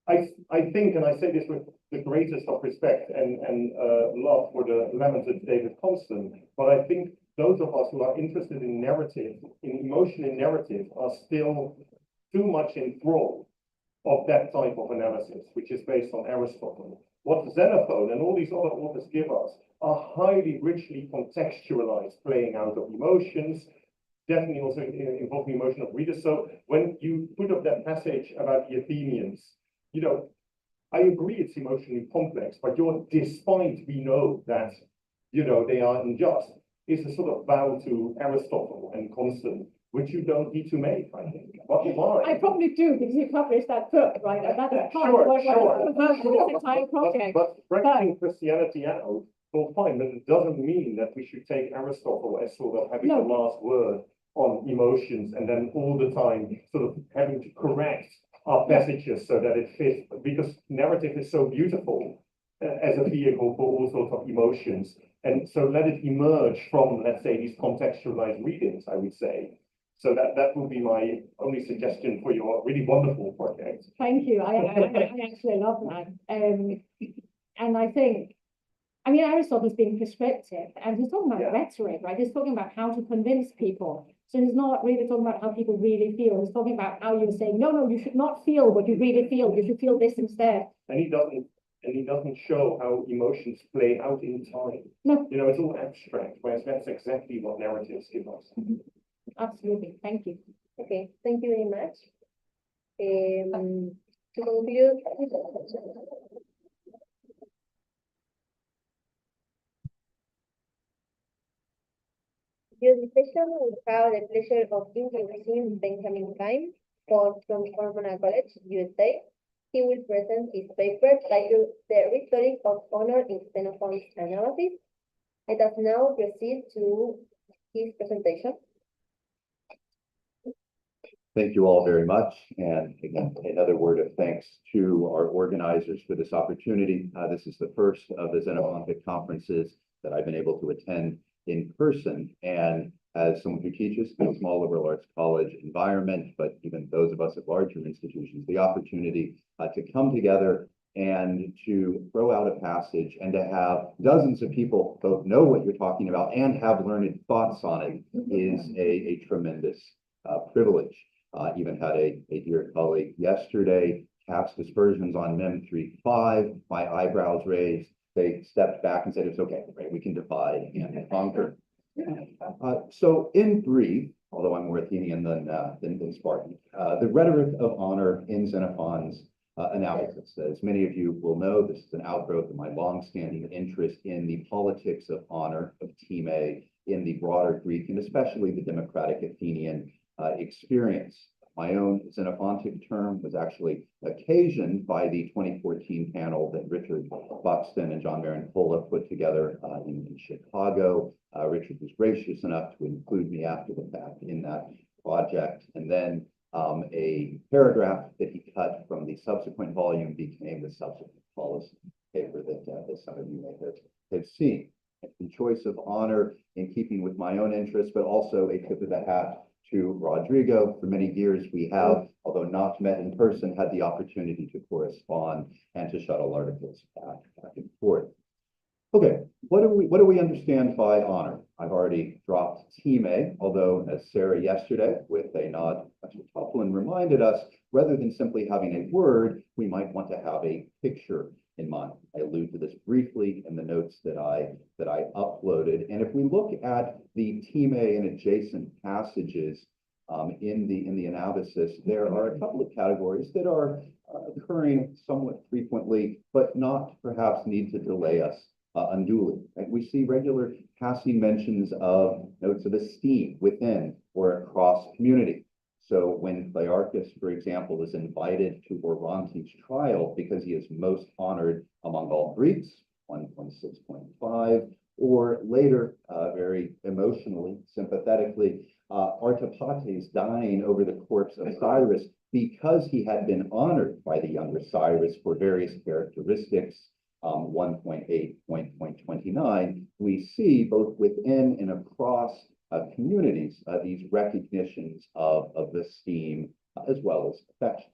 I think, and I say this with the greatest of respect and love for the lamented David Constant, but I think those of us who are interested in narrative, in emotion in narrative, are still too much enthralled of that type of analysis, which is based on Aristotle. What Xenophon and all these other authors give us are highly richly contextualized playing out of emotions, definitely also involving emotion of readers. So when you put up that passage about the Athenians, you know, I agree it's emotionally complex, but despite we know that, you know, they are unjust, is a sort of vow to Aristotle and Constant, which you don't need to make, I think. But why? I probably do, because you published that book, right? And that is part Sure, of what sure. this entire project. But breaking Christianity out, well, fine, but it doesn't mean that we should take Aristotle as sort of having No. the last word on emotions and then all the time sort of having to correct our passages so that it fits, because narrative is so beautiful as a vehicle for all sorts of emotions. And so let it emerge from, let's say, these contextualized readings, I would say. So that would be my only suggestion for your really wonderful project. Thank you. I actually love that. And I think, I mean, Aristotle's being prescriptive, and he's talking about rhetoric, right? He's talking about how to convince people. So he's not really talking about how people really feel. He's talking about how you're saying, no, you should not feel what you really feel. You should feel this instead. And he doesn't show how emotions play out in time. No. You know, it's all abstract, whereas that's exactly what narratives give us. Absolutely. Thank you. Okay, thank you very much. To conclude, during the session, we have the pleasure of introducing Benjamin Kime from Cornell College, USA. He will present his paper titled The Rhetoric of Honor in Xenophon's Analysis. Let us now proceed to his presentation. Thank you all very much. And again, another word of thanks to our organizers for this opportunity. This is the first of the Xenophonic conferences that I've been able to attend in person. And as someone who teaches in a small liberal arts college environment, but even those of us at larger institutions, the opportunity to come together and to throw out a passage and to have dozens of people both know what you're talking about and have learned thoughts on it is a tremendous privilege. Even had a dear colleague yesterday cast aspersions on Mem 3.5, my eyebrows raised. They stepped back and said, it's okay, right? We can divide and conquer. So in brief, although I'm more Athenian than Spartan, the rhetoric of honor in Xenophon's analysis. As many of you will know, this is an outgrowth of my longstanding interest in the politics of honor, of time, in the broader Greek and especially the democratic Athenian experience. My own Xenophontic term was actually occasioned by the 2014 panel that Richard Buxton and John Marin Fulla put together in Chicago. Richard was gracious enough to include me after the fact in that project. And then a paragraph that he cut from the subsequent volume became the subsequent policy paper that some of you may have seen. The choice of honor in keeping with my own interests, but also a tip of the hat to Rodrigo. For many years, we have, although not met in person, had the opportunity to correspond and to shuttle articles back and forth. Okay, what do we understand by honor? I've already dropped time, although as Sarah yesterday with a nod, Dr. Toplin reminded us, rather than simply having a word, we might want to have a picture in mind. I allude to this briefly in the notes that I uploaded. And if we look at the time and adjacent passages in the analysis, there are a couple of categories that are occurring somewhat frequently, but not perhaps need to delay us unduly. Right? We see regular passing mentions of notes of esteem within or across community. So when Clearchus, for example, is invited to Orontes' trial because he is most honored among all Greeks, 1.6.5, or later, very emotionally, sympathetically, Artapates dying over the corpse of Cyrus because he had been honored by the younger Cyrus for various characteristics, 1.8.29, we see both within and across communities these recognitions of esteem as well as affection.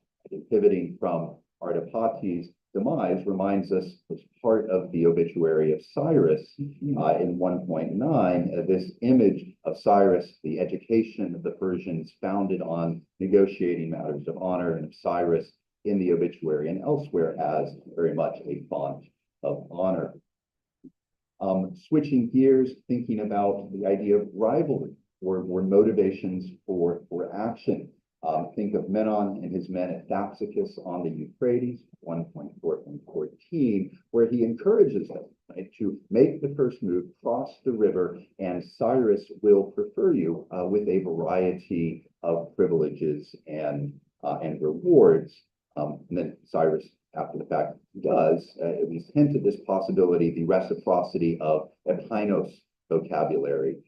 Pivoting from Artapates' demise reminds us as part of the obituary of Cyrus in 1.9, this image of Cyrus, the education of the Persians founded on negotiating matters of honor, and of Cyrus in the obituary and elsewhere as very much a font of honor. Switching gears, thinking about the idea of rivalry or motivations for action. Think of Menon and his men at Thapsacus on the Euphrates, 1.4.14, where he encourages them, right, to make the first move, cross the river, and Cyrus will prefer you with a variety of privileges and rewards. And then Cyrus, after the fact, does at least hint at this possibility, the reciprocity of Epainos vocabulary.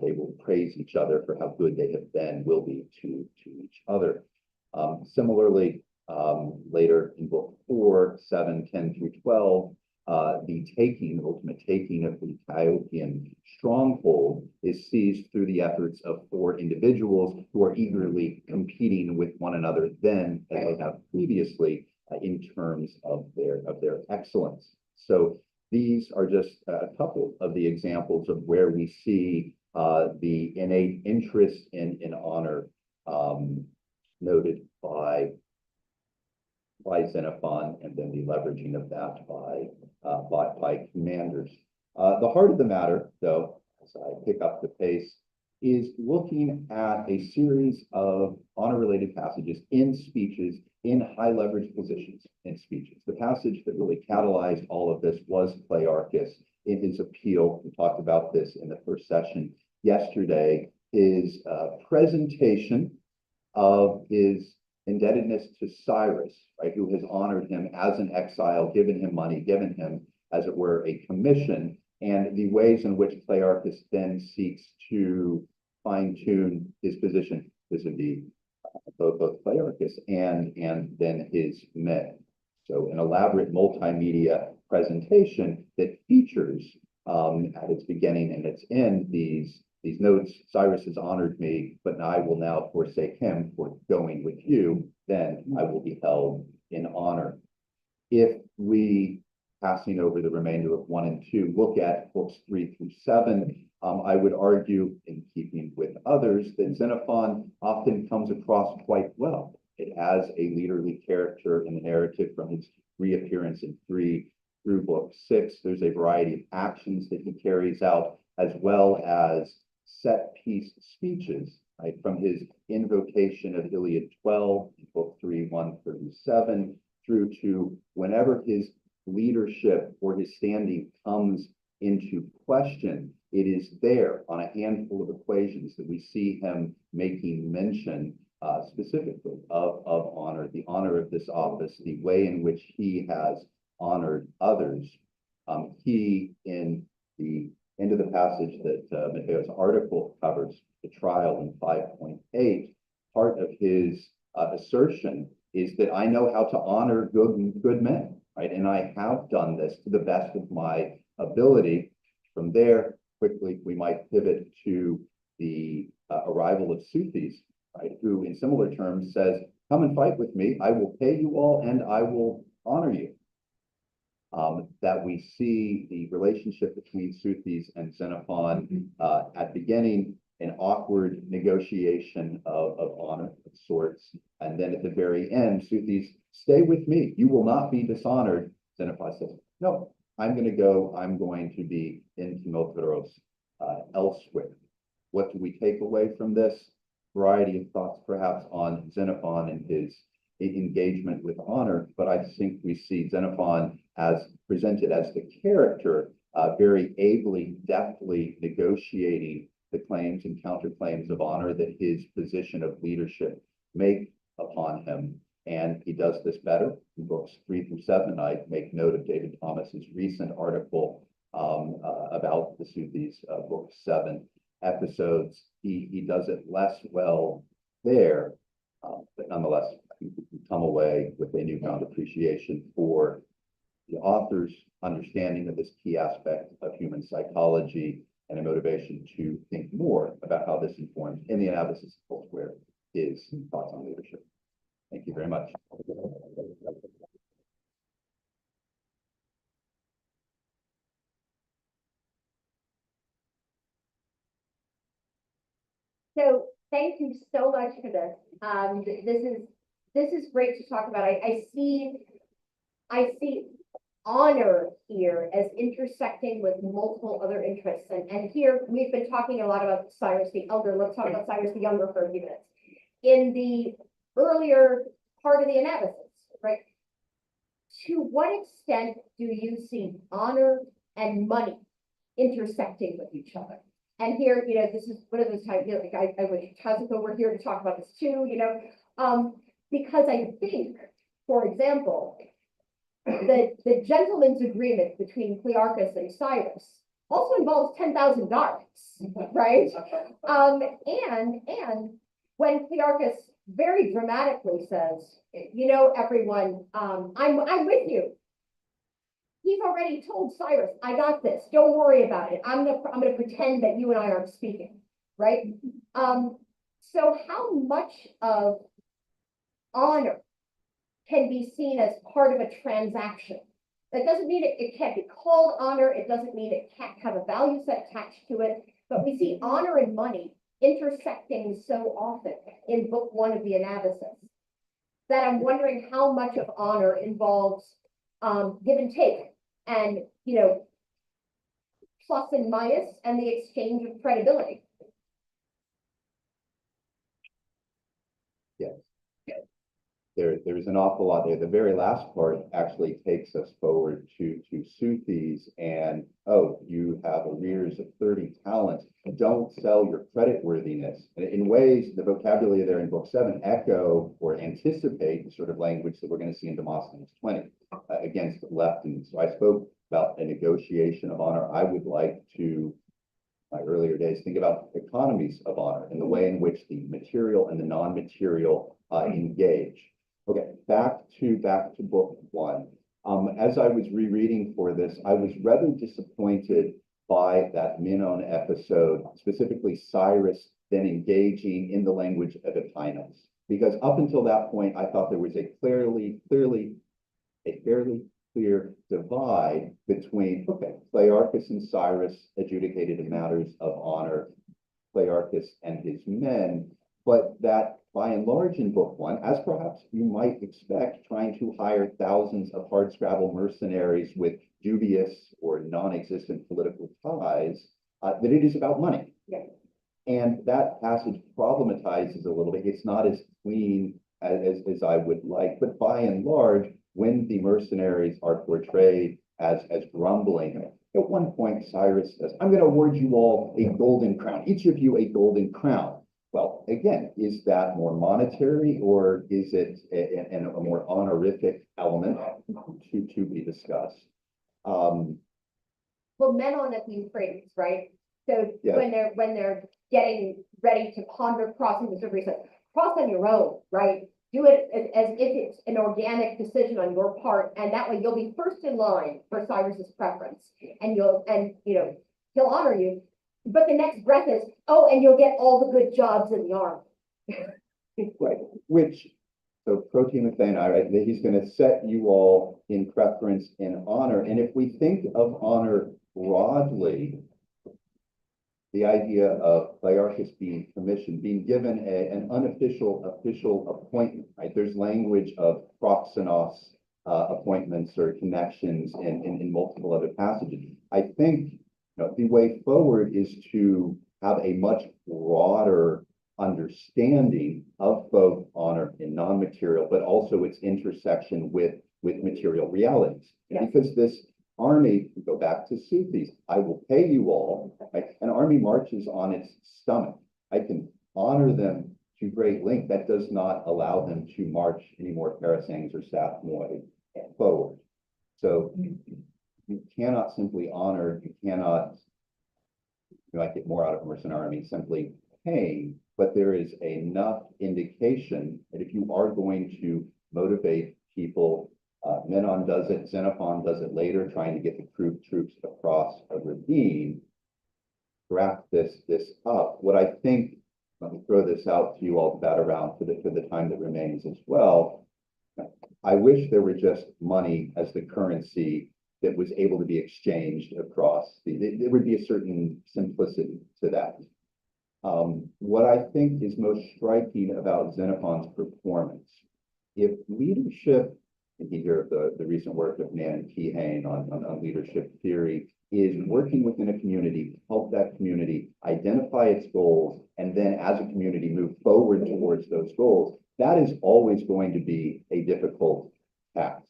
They will praise each other for how good they have been, will be to each other. Similarly, later in book 4, 7, 10 through 12, the ultimate taking of the Chaotian stronghold is seized through the efforts of 4 individuals who are eagerly competing with one another then as they have previously in terms of their excellence. So these are just a couple of the examples of where we see the innate interest in honor noted by Xenophon, and then the leveraging of that by commanders. The heart of the matter, though, as I pick up the pace, is looking at a series of honor-related passages in speeches in high leverage positions in speeches. The passage that really catalyzed all of this was Clearchus in his appeal. We talked about this in the first session yesterday. His presentation of his indebtedness to Cyrus, right, who has honored him as an exile, given him money, given him, as it were, a commission, and the ways in which Clearchus then seeks to fine-tune his position vis-a-vis both Clearchus and then his men. So an elaborate multimedia presentation that features at its beginning and its end these notes: Cyrus has honored me, but I will now forsake him for going with you, then I will be held in honor. If we, passing over the remainder of 1 and 2, look at books 3 through 7, I would argue, in keeping with others, that Xenophon often comes across quite well. It has a leaderly character in the narrative from his reappearance in 3 through book 6. There's a variety of actions that he carries out, as well as set piece speeches, right, from his invocation of Iliad 12, book 3, 137, through to whenever his leadership or his standing comes into question, it is there on a handful of equations that we see him making mention specifically of honor, the honor of this office, the way in which he has honored others. He, in the end of the passage that Mateo's article covers, the trial in 5.8, part of his assertion is that I know how to honor good men, right? And I have done this to the best of my ability. From there, quickly, we might pivot to the arrival of Suthes, right? Who, in similar terms, says, come and fight with me. I will pay you all and I will honor you. That we see the relationship between Suthes and Xenophon at beginning, an awkward negotiation of honor of sorts. And then at the very end, Suthes, stay with me. You will not be dishonored. Xenophon says, no, I'm going to go. I'm going to be in Timothyros elsewhere. What do we take away from this? Variety of thoughts, perhaps, on Xenophon and his engagement with honor, but I think we see Xenophon as presented as the character very ably, deftly negotiating the claims and counterclaims of honor that his position of leadership make upon him. And he does this better in books 3 through 7. I make note of David Thomas's recent article about the Soothis book 7 episodes. He does it less well there, but nonetheless, I think we can come away with a newfound appreciation for the author's understanding of this key aspect of human psychology and a motivation to think more about how this informs in the analysis of elsewhere his thoughts on leadership. Thank you very much. So thank you so much for this. This is great to talk about. I see honor here as intersecting with multiple other interests. And here we've been talking a lot about Cyrus the Elder. Let's talk about Cyrus the Younger for a few minutes. In the earlier part of the analysis, right? To what extent do you see honor and money intersecting with each other? And here, this is one of those times, I wish Kazuko were here to talk about this too, because I think, for example, the gentleman's agreement between Clearchus and Cyrus also involves 10,000 darks, right? And when Clearchus very dramatically says, everyone, I'm with you. He's already told Cyrus, I got this. Don't worry about it. I'm gonna pretend that you and I aren't speaking, right? So how much of honor can be seen as part of a transaction? That doesn't mean it can't be called honor. It doesn't mean it can't have a value set attached to it. But we see honor and money intersecting so often in book 1 of the analysis that I'm wondering how much of honor involves give and take, and plus and minus, and the exchange of credibility. Yes. There's an awful lot there. The very last part actually takes us forward to Soothis and, oh, you have arrears of 30 talents. Don't sell your creditworthiness. And in ways, the vocabulary there in book 7 echo or anticipate the sort of language that we're going to see in Demosthenes 20 against Leptin. So I spoke about a negotiation of honor. I would like to, my earlier days, think about economies of honor and the way in which the material and the non-material engage. Okay, back to book 1. As I was rereading for this, I was rather disappointed by that Zenon episode, specifically Cyrus then engaging in the language of Aquinas. Because up until that point, I thought there was a fairly clear divide between, okay, Clearchus and Cyrus adjudicated in matters of honor, Clearchus and his men, but that by and large in book 1, as perhaps you might expect, trying to hire thousands of hardscrabble mercenaries with dubious or non-existent political ties, that it is about money. Yeah. And that passage problematizes a little bit. It's not as clean as I would like, but by and large, when the mercenaries are portrayed as grumbling, at one point Cyrus says, I'm going to award you all a golden crown, each of you a golden crown. Well, again, is that more monetary or is it a more honorific element to be discussed? Well, men on the Euphrates, right? So yes. when they're getting ready to ponder crossing the river, he says, cross on your own, right? Do it as if it's an organic decision on your part, and that way you'll be first in line for Cyrus's preference, and he'll honor you. But the next breath is, oh, and you'll get all the good jobs in the army. Right, which, so Protimathene, right, that he's going to set you all in preference and honor. And if we think of honor broadly, the idea of Clearchus being commissioned, being given an unofficial official appointment, right? There's language of proxenos appointments or connections in multiple other passages. I think the way forward is to have a much broader understanding of both honor and non-material, but also its intersection with material realities. Yeah. Because this Army, go back to Sufis, I will pay you all, right? An army marches on its stomach. I can honor them to great length. That does not allow them to march any more parasangs or staff more forward. So you cannot simply honor, you cannot, you might get more out of a mercenary army simply paying, but there is enough indication that if you are going to motivate people, Menon does it, Xenophon does it later, trying to get the troops across a ravine, wrap this up. What I think, let me throw this out to you all to bat around for the time that remains as well. I wish there were just money as the currency that was able to be exchanged across. There would be a certain simplicity to that. What I think is most striking about Xenophon's performance, if leadership, and you hear of the recent work of Nan and Kihane on leadership theory, is working within a community, help that community identify its goals, and then as a community move forward towards those goals, that is always going to be a difficult task.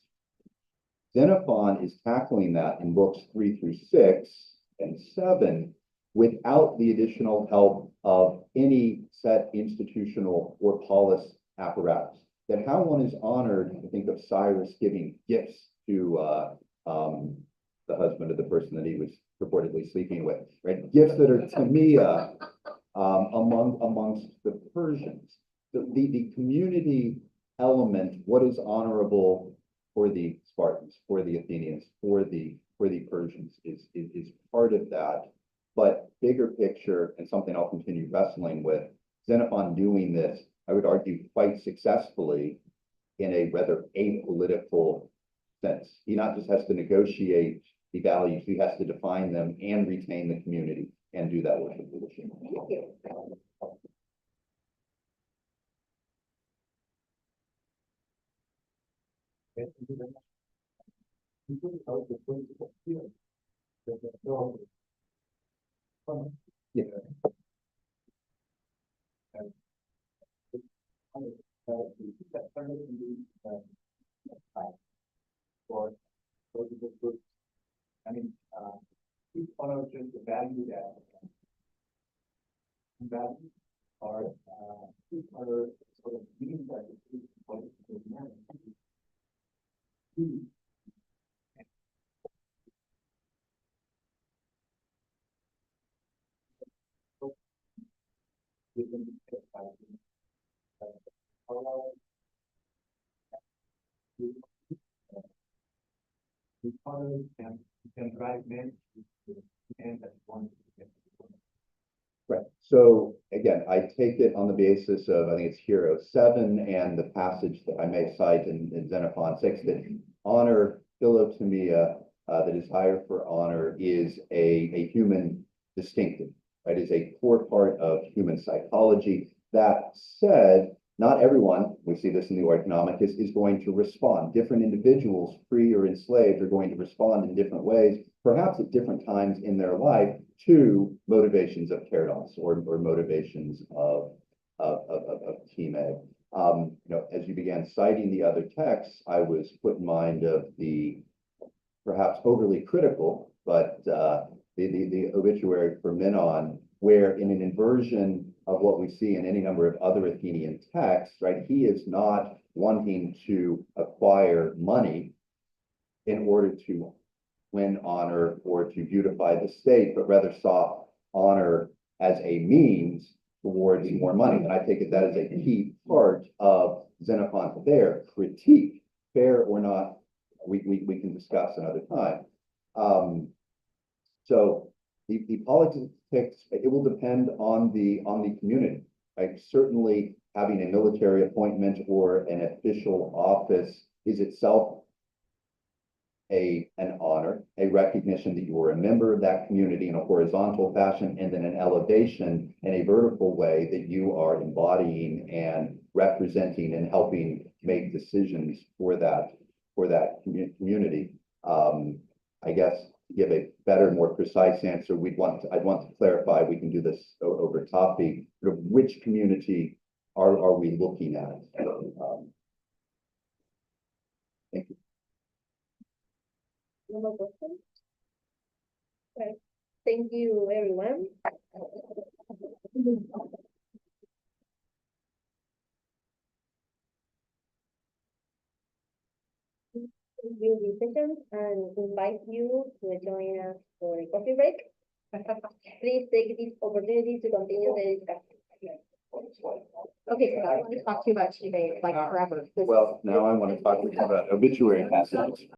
Xenophon is tackling that in books 3 through 6 and 7 without the additional help of any set institutional or polis apparatus. That how one is honored, I think of Cyrus giving gifts to the husband of the person that he was purportedly sleeping with, right? Gifts that are tamia amongst the Persians. The community element, what is honorable for the Spartans, for the Athenians, for the Persians is part of that. But bigger picture, and something I'll continue wrestling with, Xenophon doing this, I would argue, quite successfully in a rather apolitical sense. He not just has to negotiate the values, he has to define them and retain the community and do that with leadership. Thank you. Yeah. I mean, each one of just the value that value are sort of means that what is meant. Can drive men and that one. Right. So again, I take it on the basis of, I think it's Hero 7 and the passage that I may cite in Xenophon 6, that honor, philotomia, the desire for honor is a human distinctive, right? Is a core part of human psychology. That said, not everyone, we see this in the Oikonomicus, is going to respond. Different individuals, free or enslaved, are going to respond in different ways, perhaps at different times in their life, to motivations of keratos or motivations of time. As you began citing the other texts, I was put in mind of the perhaps overly critical, but the obituary for Menon, where in an inversion of what we see in any number of other Athenian texts, right, he is not wanting to acquire money in order to win honor or to beautify the state, but rather saw honor as a means towards more money. And I take it that is a key part of Xenophon's there. Critique, fair or not, we can discuss another time. So the politics, it will depend on the community. Right? Certainly having a military appointment or an official office is itself an honor, a recognition that you are a member of that community in a horizontal fashion, and then an elevation in a vertical way that you are embodying and representing and helping make decisions for that community. I guess to give a better, more precise answer, I'd want to clarify, we can do this over topic, sort of which community are we looking at? Thank you. No more questions? Okay. Thank you, everyone. Will be sessions and invite you to join us for a coffee break. Please take this opportunity to continue the discussion. Okay, so I don't want to talk too much, you may like forever. Well, now I want to talk about obituary passages.